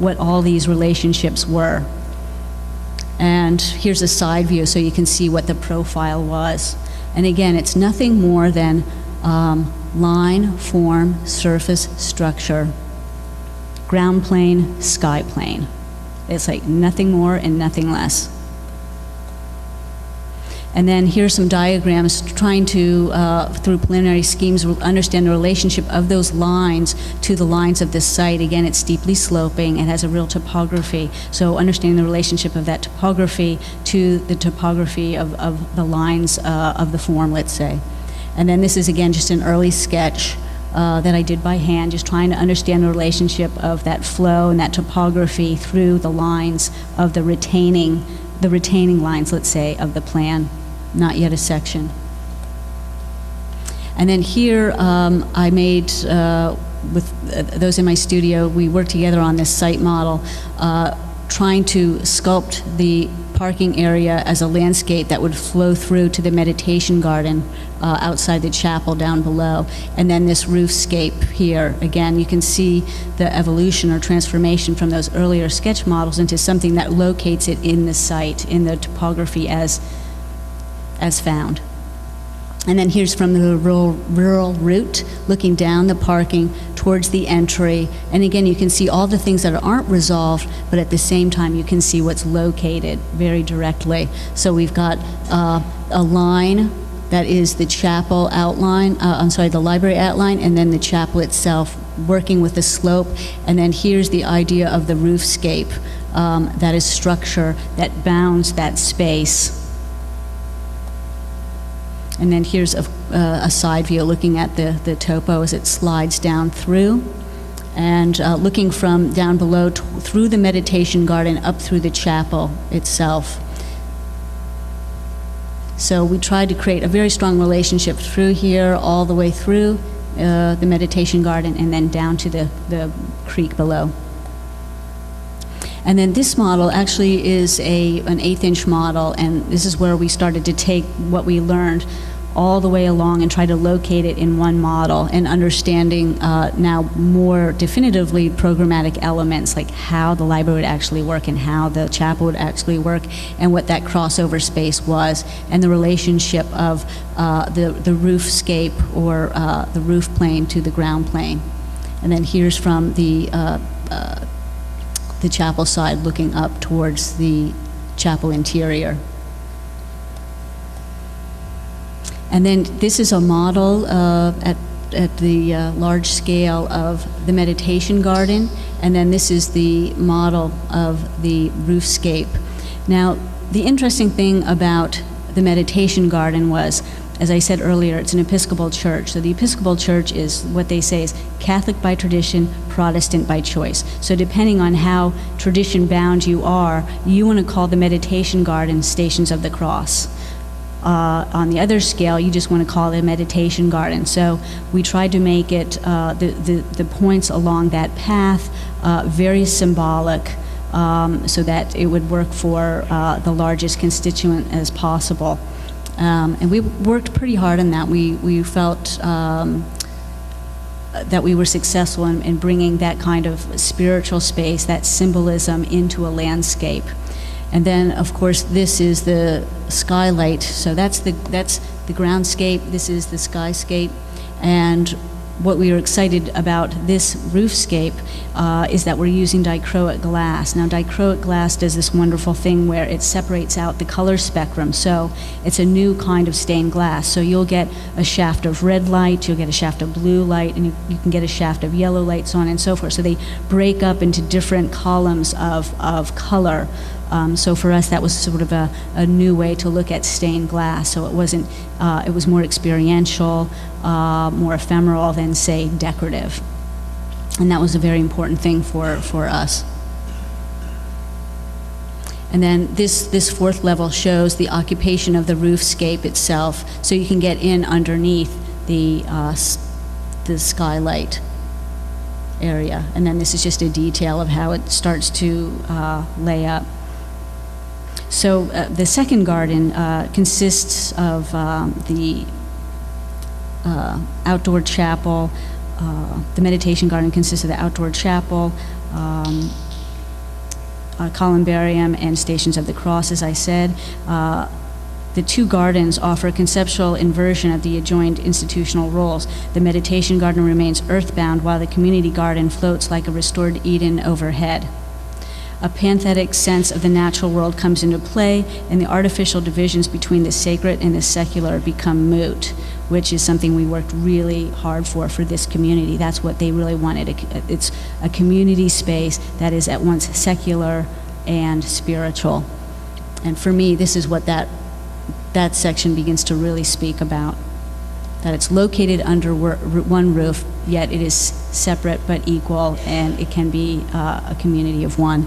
what all these relationships were. And here's a side view so you can see what the profile was. And again, it's nothing more than line, form, surface, structure, ground plane, sky plane. It's like nothing more and nothing less. And then here's some diagrams trying to, through preliminary schemes, understand the relationship of those lines to the lines of this site. Again, it's steeply sloping. It has a real topography. So understanding the relationship of that topography to the topography of the lines of the form, let's say. And then this is, again, just an early sketch that I did by hand, just trying to understand the relationship of that flow and that topography through the lines of the retaining lines, let's say, of the plan. Not yet a section. And then here I made, with those in my studio, we worked together on this site model, trying to sculpt the parking area as a landscape that would flow through to the meditation garden outside the chapel down below. And then this roofscape here. Again, you can see the evolution or transformation from those earlier sketch models into something that locates it in the site, in the topography as found. And then here's from the rural route, looking down the parking towards the entry. And again, you can see all the things that aren't resolved, but at the same time, you can see what's located very directly. So we've got a line that is the chapel outline, the library outline, and then the chapel itself, working with the slope. And then here's the idea of the roofscape, that is structure that bounds that space. And then here's a side view looking at the topo as it slides down through, and looking from down below through the meditation garden up through the chapel itself. So we tried to create a very strong relationship through here, all the way through the meditation garden, and then down to the creek below. And then this model actually is an 1/8" model, and this is where we started to take what we learned all the way along and try to locate it in one model, and understanding now more definitively programmatic elements, like how the library would actually work and how the chapel would actually work, and what that crossover space was, and the relationship of the roofscape or the roof plane to the ground plane. And then here's from the chapel side, looking up towards the chapel interior. And then this is a model at the large scale of the meditation garden, and then this is the model of the roofscape. Now, the interesting thing about the meditation garden was, as I said earlier, it's an Episcopal church. So the Episcopal church is what they say is Catholic by tradition, Protestant by choice. So depending on how tradition bound you are, you want to call the meditation garden Stations of the Cross. On the other scale, you just want to call it a meditation garden. So we tried to make it, the points along that path, very symbolic, so that it would work for the largest constituent as possible. And we worked pretty hard on that. We felt that we were successful in bringing that kind of spiritual space, that symbolism, into a landscape. And then, of course, this is the skylight. So that's the groundscape. This is the skyscape. And what we were excited about this roofscape is that we're using dichroic glass. Now, dichroic glass does this wonderful thing where it separates out the color spectrum. So it's a new kind of stained glass. So you'll get a shaft of red light, you'll get a shaft of blue light, and you can get a shaft of yellow light, so on and so forth. So they break up into different columns of color. So for us, that was sort of a new way to look at stained glass. So it wasn't, it was more experiential, more ephemeral than, say, decorative. And that was a very important thing for us. And then this fourth level shows the occupation of the roofscape itself, so you can get in underneath the skylight area. And then this is just a detail of how it starts to lay up. So the second garden consists of the outdoor chapel. The meditation garden consists of the outdoor chapel, columbarium, and Stations of the Cross, as I said. The two gardens offer a conceptual inversion of the adjoined institutional roles. The meditation garden remains earthbound, while the community garden floats like a restored Eden overhead. A panthetic sense of the natural world comes into play, and the artificial divisions between the sacred and the secular become moot, which is something we worked really hard for this community. That's what they really wanted. It's a community space that is at once secular and spiritual. And for me, this is what that section begins to really speak about. That it's located under one roof, yet it is separate but equal, and it can be a community of one.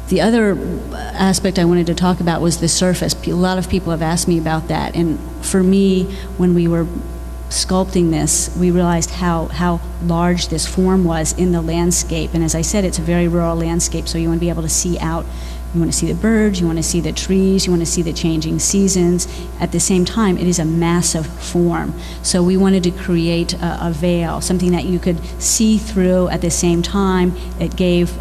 The other aspect I wanted to talk about was the surface. A lot of people have asked me about that, and for me, when we were sculpting this, we realized how large this form was in the landscape. And as I said, it's a very rural landscape, so you want to be able to see out. You want to see the birds, you want to see the trees, you want to see the changing seasons. At the same time, it is a massive form. So we wanted to create a veil, something that you could see through at the same time. It gave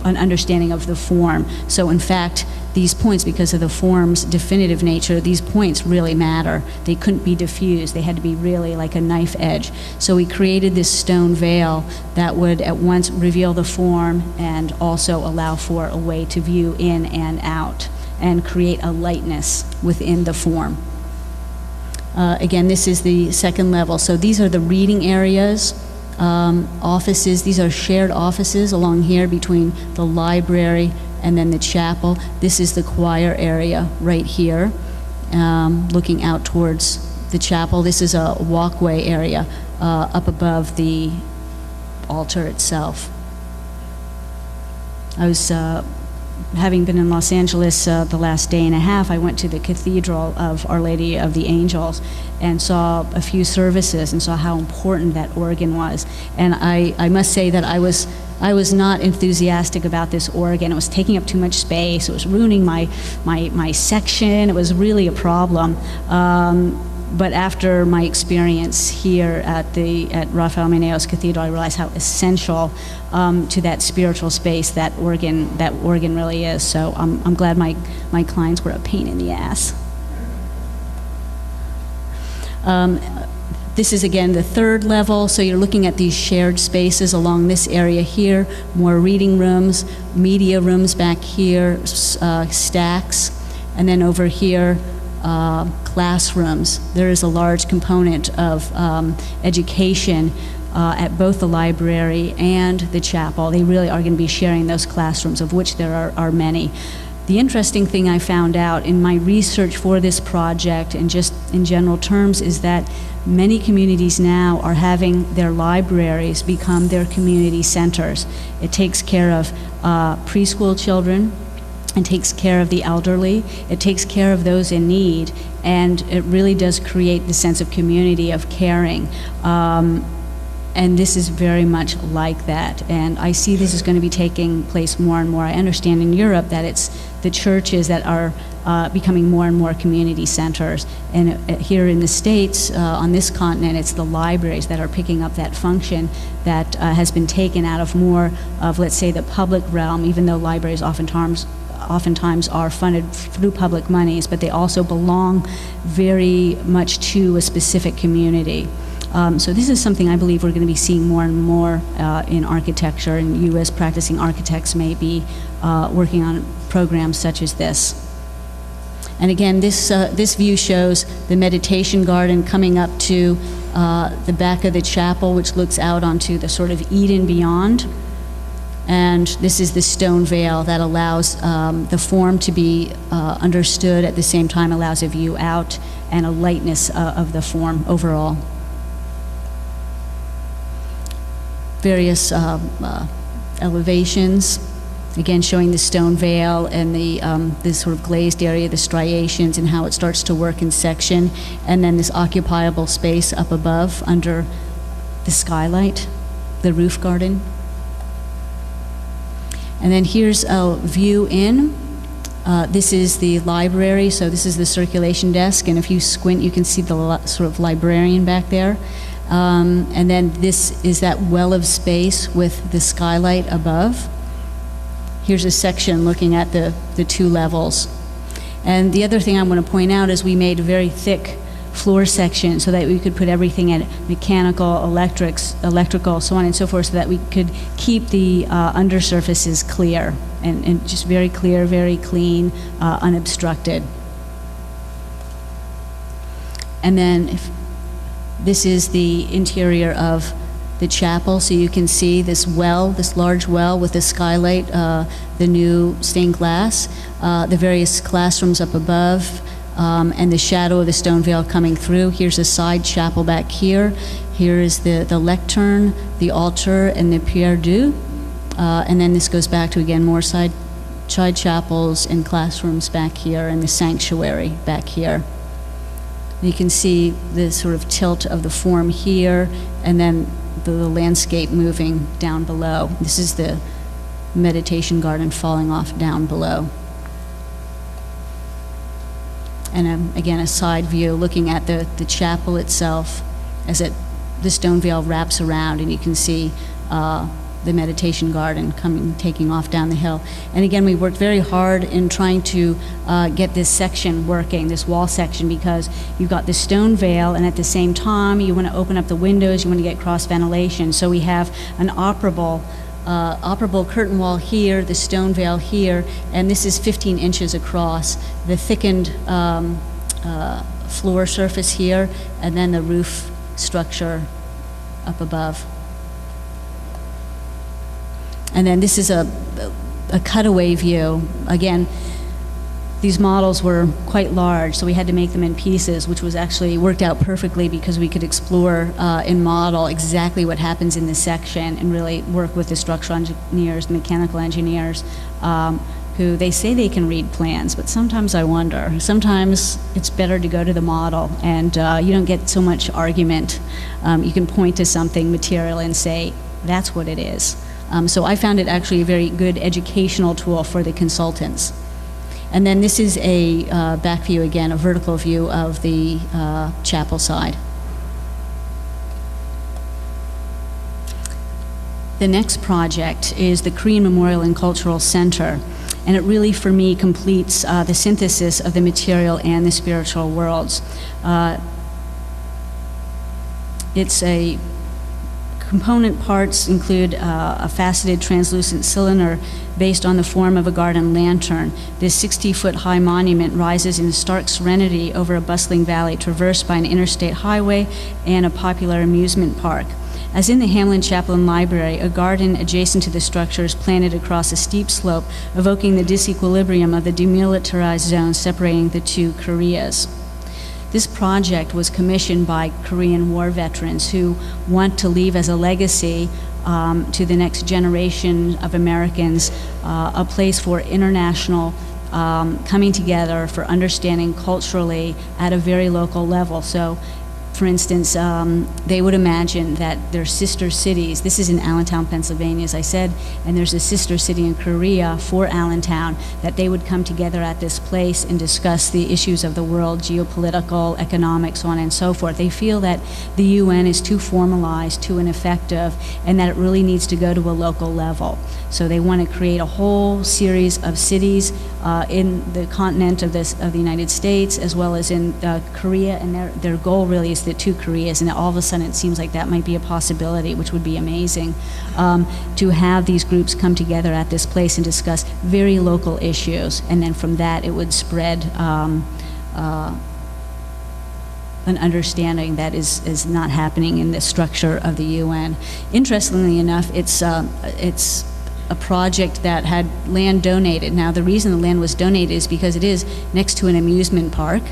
an understanding of the form. So in fact, these points, because of the form's definitive nature, these points really matter. They couldn't be diffused. They had to be really like a knife edge. So we created this stone veil that would at once reveal the form and also allow for a way to view in and out and create a lightness within the form. Again, this is the second level. So these are the reading areas, offices. These are shared offices along here between the library and then the chapel. This is the choir area right here, looking out towards the chapel. This is a walkway area up above the altar itself. I was, having been in Los Angeles the last day and a half, I went to the Cathedral of Our Lady of the Angels and saw a few services and saw how important that organ was. And I must say that I was not enthusiastic about this organ. It was taking up too much space. It was ruining my section. It was really a problem. But after my experience here at Rafael Meneos Cathedral, I realized how essential to that spiritual space that organ really is. So I'm glad my clients were a pain in the ass. This is, again, the third level, so you're looking at these shared spaces along this area here, more reading rooms, media rooms back here, stacks, and then over here, classrooms. There is a large component of education at both the library and the chapel. They really are going to be sharing those classrooms, of which there are many. The interesting thing I found out in my research for this project, and just in general terms, is that many communities now are having their libraries become their community centers. It takes care of preschool children, it takes care of the elderly, it takes care of those in need, and it really does create the sense of community, of caring. And this is very much like that. And I see this is going to be taking place more and more. I understand in Europe that it's the churches that are becoming more and more community centers. And here in the States, on this continent, it's the libraries that are picking up that function that has been taken out of more of, let's say, the public realm, even though libraries oftentimes are funded through public monies, but they also belong very much to a specific community. So this is something I believe we're going to be seeing more and more in architecture, and you as practicing architects may be working on programs such as this. And again, this view shows the meditation garden coming up to the back of the chapel, which looks out onto the sort of Eden beyond. And this is the stone veil that allows the form to be understood, at the same time allows a view out and a lightness of the form overall. Various elevations. Again, showing the stone veil and the this sort of glazed area, the striations, and how it starts to work in section, and then this occupiable space up above under the skylight, the roof garden. And then here's a view in. This is the library, so this is the circulation desk, and if you squint, you can see the sort of librarian back there. And then this is that well of space with the skylight above. Here's a section looking at the two levels. And the other thing I want to point out is we made a very thick floor section so that we could put everything at mechanical, electrical, so on and so forth, so that we could keep the undersurfaces clear and just very clear, very clean, unobstructed. And then this is the interior of the chapel, so you can see this well, this large well with the skylight, the new stained glass, the various classrooms up above, and the shadow of the stone veil coming through. Here's a side chapel back here. Here is the lectern, the altar, and the Pierre Dieu. And then this goes back to, again, more side chapels and classrooms back here, and the sanctuary back here. You can see the sort of tilt of the form here, and then the landscape moving down below. This is the meditation garden falling off down below. And again, a side view looking at the chapel itself as the stone veil wraps around, and you can see the meditation garden taking off down the hill. And again, we worked very hard in trying to get this section working, this wall section, because you've got the stone veil, and at the same time, you want to open up the windows, you want to get cross ventilation. So we have an operable curtain wall here, the stone veil here, and this is 15 inches across, the thickened floor surface here, and then the roof structure up above. And then this is a cutaway view. Again, these models were quite large, so we had to make them in pieces, which was actually worked out perfectly because we could explore in model exactly what happens in this section and really work with the structural engineers, mechanical engineers, who they say they can read plans, but sometimes I wonder. Sometimes it's better to go to the model, and you don't get so much argument. You can point to something material and say, that's what it is. So I found it actually a very good educational tool for the consultants. And then this is a back view again, a vertical view of the chapel side. The next project is the Korean Memorial and Cultural Center. And it really, for me, completes the synthesis of the material and the spiritual worlds. It's a component parts include a faceted translucent cylinder based on the form of a garden lantern. This 60-foot high monument rises in stark serenity over a bustling valley traversed by an interstate highway and a popular amusement park. As in the Hamlin Chapel and Library, a garden adjacent to the structure is planted across a steep slope, evoking the disequilibrium of the demilitarized zone separating the two Koreas. This project was commissioned by Korean war veterans who want to leave as a legacy to the next generation of Americans a place for international coming together, for understanding culturally at a very local level. So, for instance, they would imagine that their sister cities, this is in Allentown, Pennsylvania, as I said, and there's a sister city in Korea for Allentown, that they would come together at this place and discuss the issues of the world, geopolitical, economic, so on and so forth. They feel that the UN is too formalized, too ineffective, and that it really needs to go to a local level. So they want to create a whole series of cities in the continent of the United States, as well as in Korea, and their goal really is the two Koreas, and all of a sudden it seems like that might be a possibility, which would be amazing, to have these groups come together at this place and discuss very local issues, and then from that it would spread an understanding that is not happening in the structure of the UN. Interestingly enough, it's a project that had land donated. Now, the reason the land was donated is because it is next to an amusement park,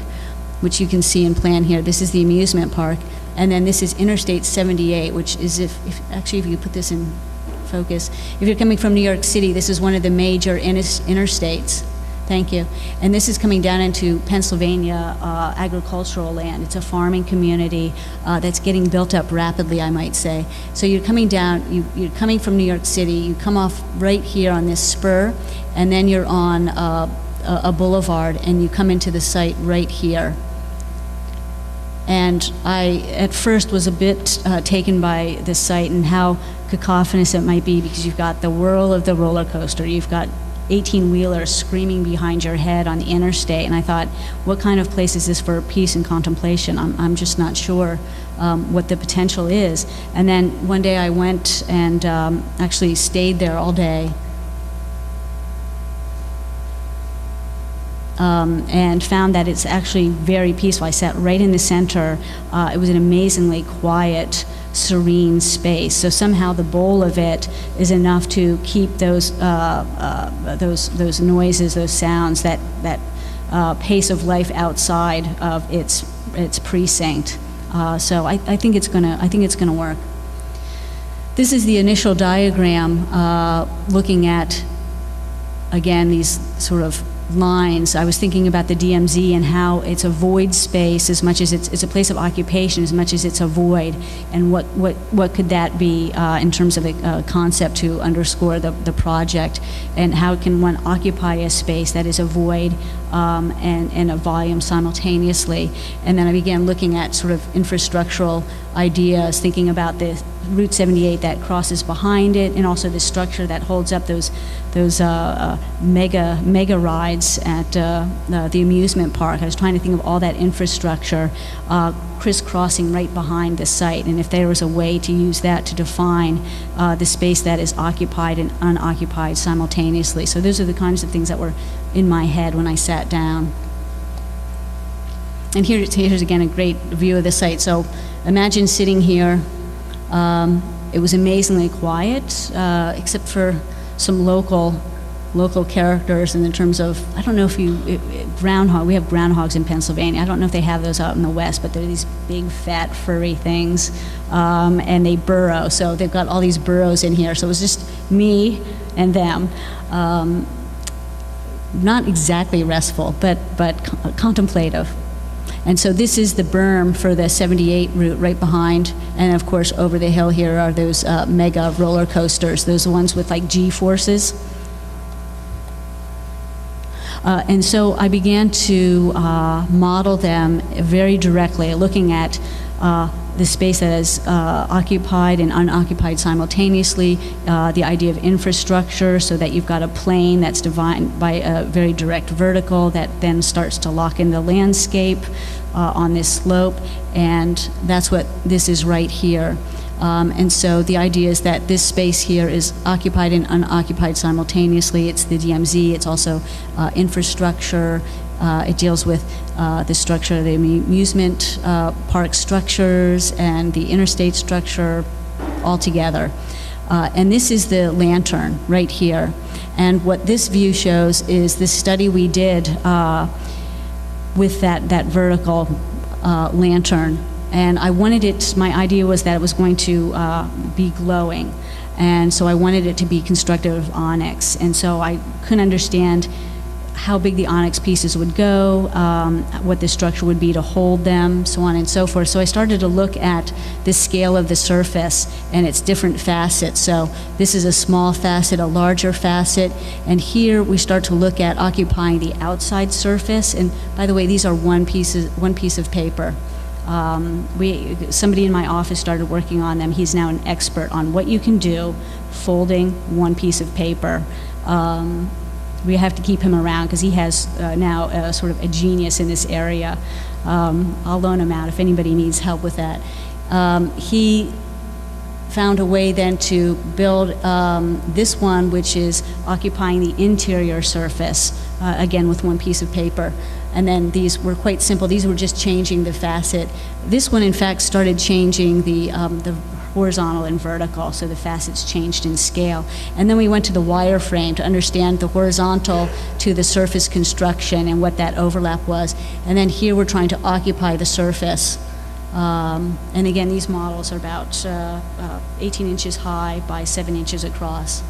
which you can see in plan here. This is the amusement park, and then this is Interstate 78, which is if you put this in focus. If you're coming from New York City, this is one of the major interstates. Thank you. And this is coming down into Pennsylvania agricultural land. It's a farming community that's getting built up rapidly, I might say. So you're coming down, you're coming from New York City, you come off right here on this spur, and then you're on a boulevard, and you come into the site right here. And I, at first, was a bit taken by the site and how cacophonous it might be, because you've got the whirl of the roller coaster, you've got 18-wheelers screaming behind your head on the interstate, and I thought, what kind of place is this for peace and contemplation? I'm just not sure what the potential is. And then one day I went and actually stayed there all day, and found that it's actually very peaceful. I sat right in the center. It was an amazingly quiet, serene space. So somehow the bowl of it is enough to keep those noises, those sounds, that pace of life outside of its precinct. So I think it's gonna work. This is the initial diagram looking at, again, these sort of lines. I was thinking about the DMZ and how it's a void space as much as it's a place of occupation as much as it's a void, and what could that be in terms of a concept to underscore the project, and how can one occupy a space that is a void and a volume simultaneously. And then I began looking at sort of infrastructural ideas, thinking about the Route 78 that crosses behind it, and also the structure that holds up those mega rides at the amusement park. I was trying to think of all that infrastructure crisscrossing right behind the site, and if there was a way to use that to define the space that is occupied and unoccupied simultaneously. So those are the kinds of things that were in my head when I sat down. And here's again a great view of the site. So imagine sitting here. It was amazingly quiet, except for some local characters, and in terms of, I don't know if groundhog, we have groundhogs in Pennsylvania. I don't know if they have those out in the West, but they're these big, fat, furry things, and they burrow. So they've got all these burrows in here. So it was just me and them. Not exactly restful, but contemplative. And so this is the berm for the 78 route right behind, and of course over the hill here are those mega roller coasters, those ones with like G-forces. And so I began to model them very directly, looking at the space that is occupied and unoccupied simultaneously, the idea of infrastructure, so that you've got a plane that's defined by a very direct vertical that then starts to lock in the landscape on this slope, and that's what this is right here. And so the idea is that this space here is occupied and unoccupied simultaneously. It's the DMZ, it's also infrastructure. It deals with the structure of the amusement park structures and the interstate structure all together. And this is the lantern right here. And what this view shows is this study we did with that vertical lantern. And I wanted it, my idea was that it was going to be glowing. And so I wanted it to be constructive of onyx. And so I couldn't understand how big the onyx pieces would go, what the structure would be to hold them, so on and so forth. So I started to look at the scale of the surface and its different facets. So this is a small facet, a larger facet, and here we start to look at occupying the outside surface. And by the way, these are one piece of paper. Somebody in my office started working on them. He's now an expert on what you can do folding one piece of paper. We have to keep him around because he has now sort of a genius in this area. I'll loan him out if anybody needs help with that. He found a way then to build this one, which is occupying the interior surface, again with one piece of paper. And then these were quite simple. These were just changing the facet. This one, in fact, started changing the horizontal and vertical, so the facets changed in scale. And then we went to the wireframe to understand the horizontal to the surface construction and what that overlap was. And then here we're trying to occupy the surface And again, these models are about 18 inches high by 7 inches across.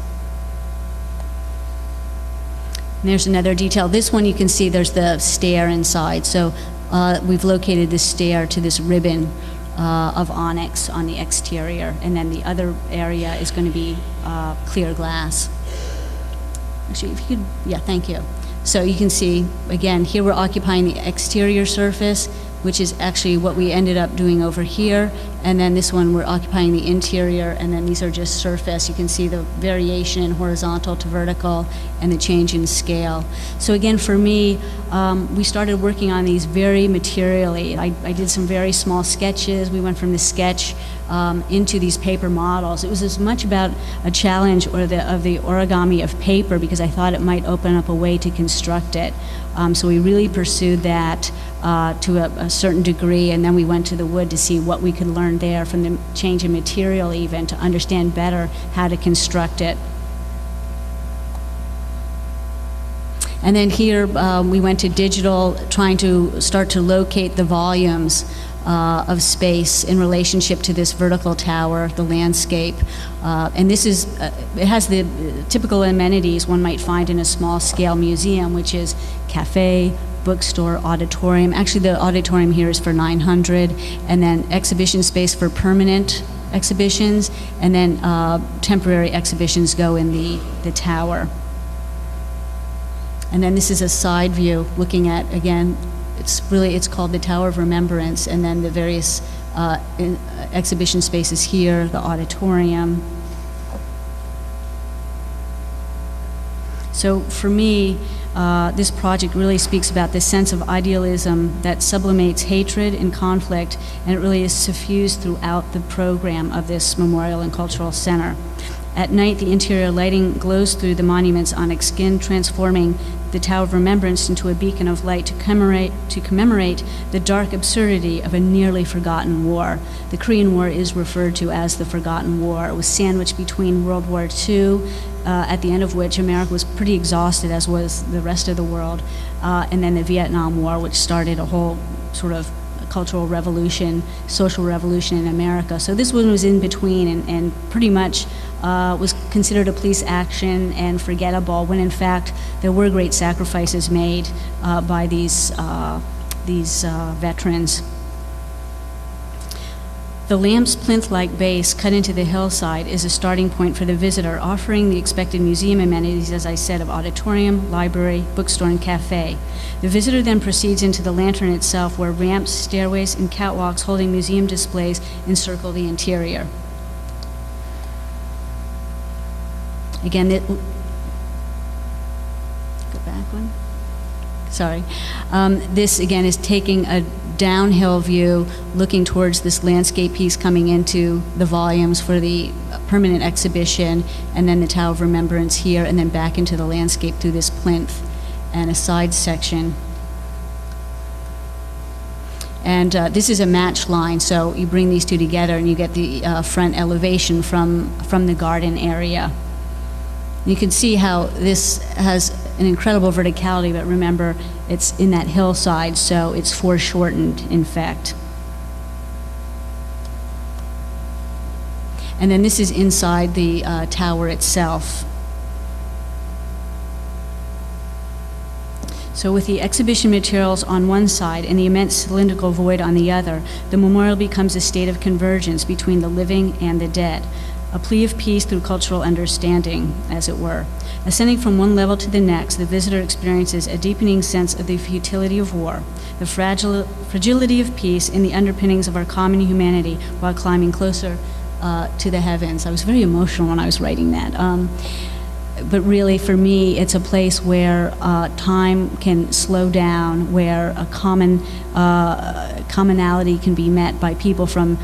And there's another detail. This one you can see there's the stair inside. So we've located this stair to this ribbon of onyx on the exterior. And then the other area is going to be clear glass. Actually, if you could, yeah, thank you. So you can see, again, here we're occupying the exterior surface, which is actually what we ended up doing over here. And then this one, we're occupying the interior, and then these are just surface. You can see the variation in horizontal to vertical and the change in scale. So again, for me, we started working on these very materially. I did some very small sketches. We went from the sketch into these paper models. It was as much about a challenge of the origami of paper, because I thought it might open up a way to construct it. So we really pursued that to a certain degree, and then we went to the wood to see what we could learn there from the change in material, even to understand better how to construct it. And then here we went to digital, trying to start to locate the volumes of space in relationship to this vertical tower, the landscape. And this is, it has the typical amenities one might find in a small scale museum, which is cafe, bookstore, auditorium. Actually, the auditorium here is for 900, and then exhibition space for permanent exhibitions, and then temporary exhibitions go in the tower. And then this is a side view looking at, again, it's called the Tower of Remembrance, and then the various exhibition spaces here, the auditorium. So for me, this project really speaks about this sense of idealism that sublimates hatred and conflict, and it really is suffused throughout the program of this memorial and cultural center. At night, the interior lighting glows through the monument's onyx skin, transforming the Tower of Remembrance into a beacon of light to commemorate the dark absurdity of a nearly forgotten war. The Korean War is referred to as the Forgotten War. It was sandwiched between World War II, at the end of which America was pretty exhausted, as was the rest of the world, and then the Vietnam War, which started a whole sort of cultural revolution, social revolution in America. So this one was in between, and pretty much was considered a police action and forgettable, when in fact there were great sacrifices made by these veterans. The lamp's plinth-like base cut into the hillside is a starting point for the visitor, offering the expected museum amenities, as I said, of auditorium, library, bookstore, and cafe. The visitor then proceeds into the lantern itself, where ramps, stairways, and catwalks holding museum displays encircle the interior. Again, go back one. Sorry. This, again, is taking a downhill view, looking towards this landscape piece coming into the volumes for the permanent exhibition, and then the Tower of Remembrance here, and then back into the landscape through this plinth and a side section. And this is a match line, so you bring these two together and you get the front elevation from the garden area. You can see how this has an incredible verticality, but remember, it's in that hillside, so it's foreshortened, in fact. And then this is inside the tower itself. So with the exhibition materials on one side and the immense cylindrical void on the other, the memorial becomes a state of convergence between the living and the dead. A plea of peace through cultural understanding, as it were. Ascending from one level to the next, the visitor experiences a deepening sense of the futility of war, the fragility of peace, and the underpinnings of our common humanity while climbing closer to the heavens. I was very emotional when I was writing that. But really, for me, it's a place where time can slow down, where a commonality can be met by people from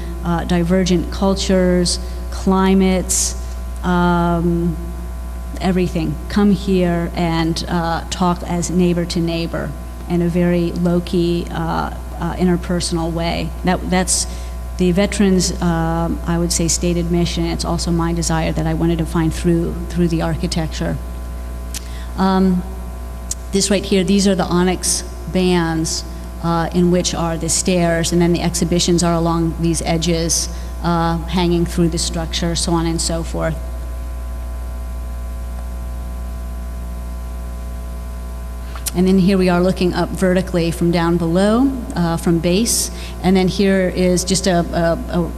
divergent cultures, climates, everything. Come here and talk as neighbor to neighbor in a very low-key, interpersonal way. That's the veterans, I would say, stated mission. It's also my desire that I wanted to find through the architecture. This right here, these are the onyx bands in which are the stairs, and then the exhibitions are along these edges, hanging through the structure, so on and so forth. And then here we are looking up vertically from down below, from base. And then here is just a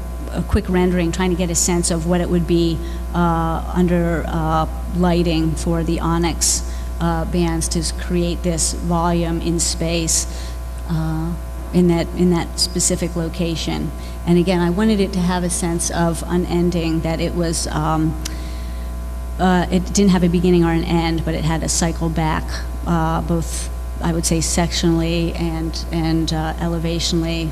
quick rendering, trying to get a sense of what it would be under lighting for the onyx bands to create this volume in space in that specific location. And again, I wanted it to have a sense of unending, that it was, it didn't have a beginning or an end, but it had a cycle back, both, I would say, sectionally and elevationally,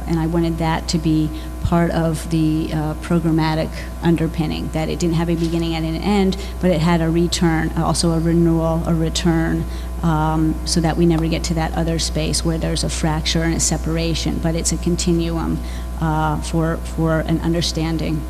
and I wanted that to be part of the programmatic underpinning, that it didn't have a beginning and an end, but it had a return, also a renewal, a return, so that we never get to that other space where there's a fracture and a separation, but it's a continuum for an understanding.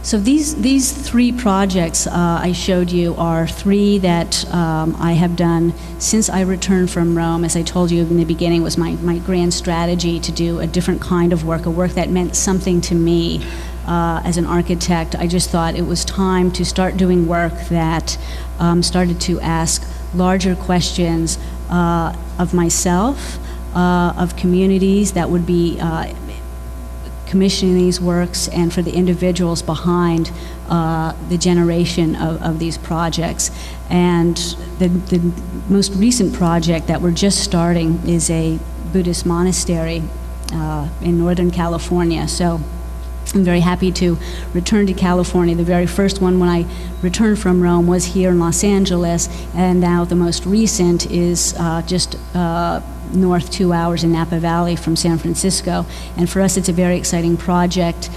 So these three projects I showed you are three that I have done since I returned from Rome. As I told you in the beginning, was my grand strategy to do a different kind of work, a work that meant something to me as an architect. I just thought it was time to start doing work that started to ask larger questions of myself, of communities that would be commissioning these works, and for the individuals behind the generation of these projects. And the most recent project that we're just starting is a Buddhist monastery in Northern California. So I'm very happy to return to California. The very first one when I returned from Rome was here in Los Angeles, and now the most recent is just north 2 hours in Napa Valley from San Francisco. And for us, it's a very exciting project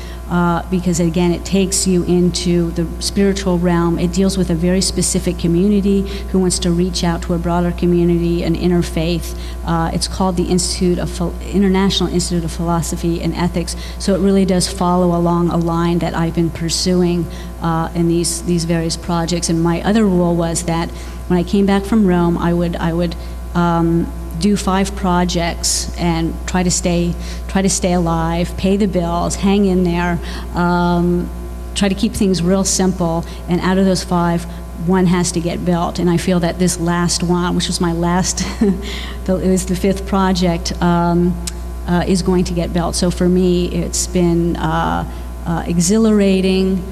because, again, it takes you into the spiritual realm. It deals with a very specific community who wants to reach out to a broader community, an interfaith. It's called the International Institute of Philosophy and Ethics, so it really does follow along a line that I've been pursuing in these various projects. And my other rule was that when I came back from Rome, I would do 5 projects and try to stay alive, pay the bills, hang in there, try to keep things real simple, and out of those 5, one has to get built. And I feel that this last one, which was my last, it was the 5th project, is going to get built. So for me, it's been exhilarating,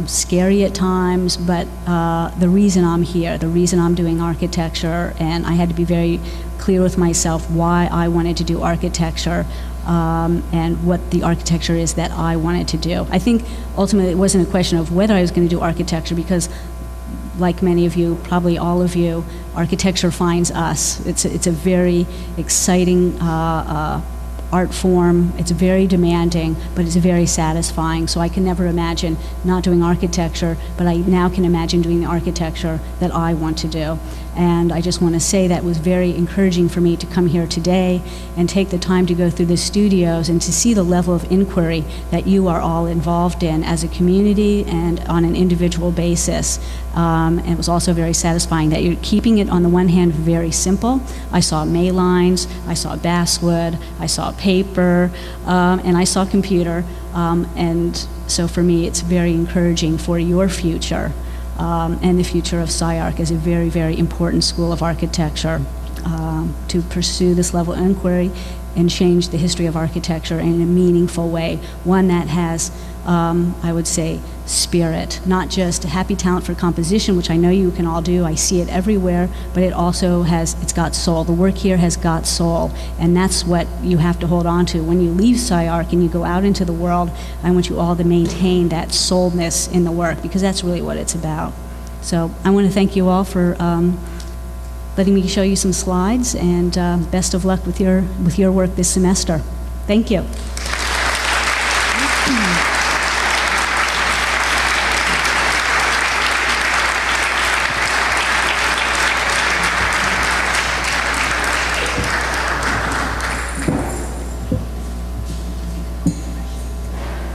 scary at times, but the reason I'm here, the reason I'm doing architecture, and I had to be very clear with myself why I wanted to do architecture and what the architecture is that I wanted to do. I think ultimately it wasn't a question of whether I was going to do architecture, because like many of you, probably all of you, architecture finds us. It's a very exciting art form. It's very demanding, but it's very satisfying. So I can never imagine not doing architecture, but I now can imagine doing the architecture that I want to do. And I just want to say that it was very encouraging for me to come here today and take the time to go through the studios and to see the level of inquiry that you are all involved in as a community and on an individual basis. And it was also very satisfying that you're keeping it, on the one hand, very simple. I saw May lines, I saw basswood, I saw paper, and I saw computer. And so for me, it's very encouraging for your future. And the future of SCI-Arc is a very, very important school of architecture to pursue this level of inquiry and change the history of architecture in a meaningful way, one that has, I would say, spirit, not just happy talent for composition, which I know you can all do, I see it everywhere, but it also it's got soul. The work here has got soul, and that's what you have to hold on to. When you leave SCI-Arc and you go out into the world, I want you all to maintain that soulness in the work, because that's really what it's about. So I want to thank you all for letting me show you some slides, and best of luck with your work this semester. Thank you.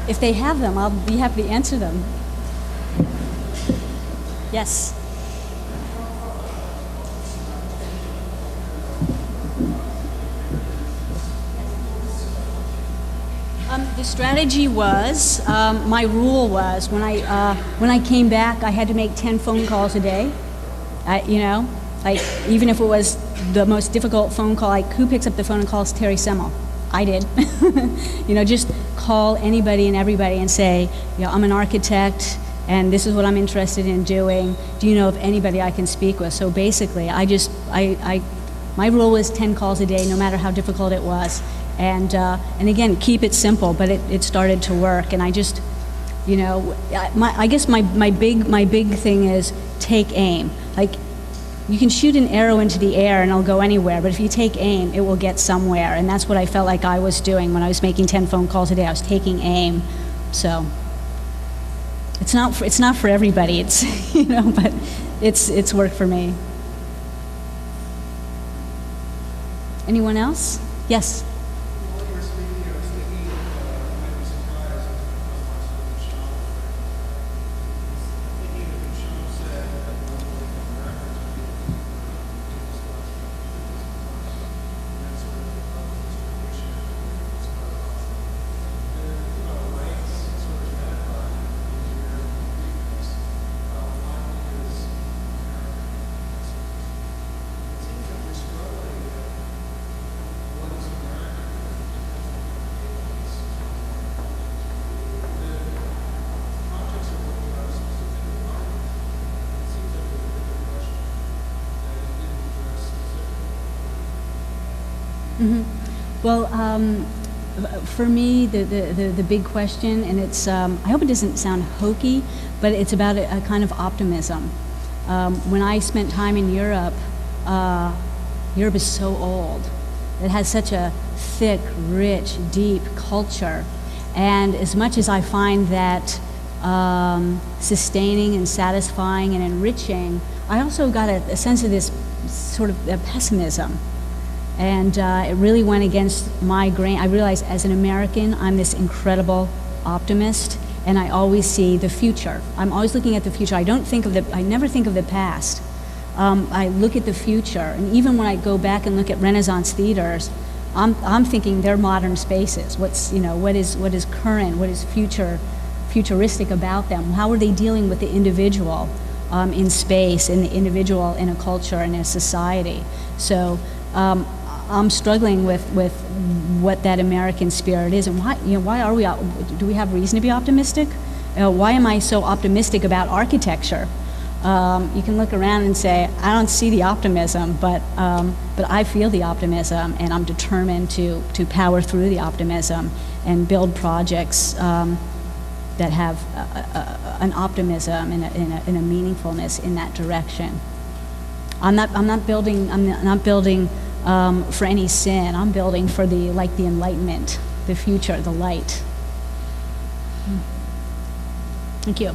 If they have them, I'll be happy to answer them. Yes. strategy was, my rule was, when I came back, I had to make 10 phone calls a day. You know, like even if it was the most difficult phone call, like who picks up the phone and calls Terry Semmel? I did. You know, just call anybody and everybody and say, you know, I'm an architect and this is what I'm interested in doing. Do you know of anybody I can speak with? So basically, my rule was 10 calls a day, no matter how difficult it was. And again, keep it simple, but it started to work. And I just, you know, I guess my big thing is take aim. Like, you can shoot an arrow into the air and it'll go anywhere, but if you take aim, it will get somewhere. And that's what I felt like I was doing when I was making 10 phone calls a day. I was taking aim. So it's not for everybody. It's, you know, but it's worked for me. Anyone else? Yes. Well, for me, the big question, and it's, I hope it doesn't sound hokey, but it's about a kind of optimism. When I spent time in Europe, Europe is so old. It has such a thick, rich, deep culture. And as much as I find that sustaining and satisfying and enriching, I also got a sense of this sort of pessimism. And it really went against my grain. I realized as an American, I'm this incredible optimist, and I always see the future. I'm always looking at the future. I never think of the past. I look at the future, and even when I go back and look at Renaissance theaters, I'm thinking they're modern spaces. What's, you know, what is current, what is futuristic about them? How are they dealing with the individual in space, and the individual in a culture and in a society? So I'm struggling with what that American spirit is, and why are we? Do we have reason to be optimistic? Why am I so optimistic about architecture? You can look around and say, I don't see the optimism, but I feel the optimism, and I'm determined to power through the optimism and build projects that have an optimism and a meaningfulness in that direction. I'm not building for any sin. I'm building for the enlightenment, the future, the light. Thank you.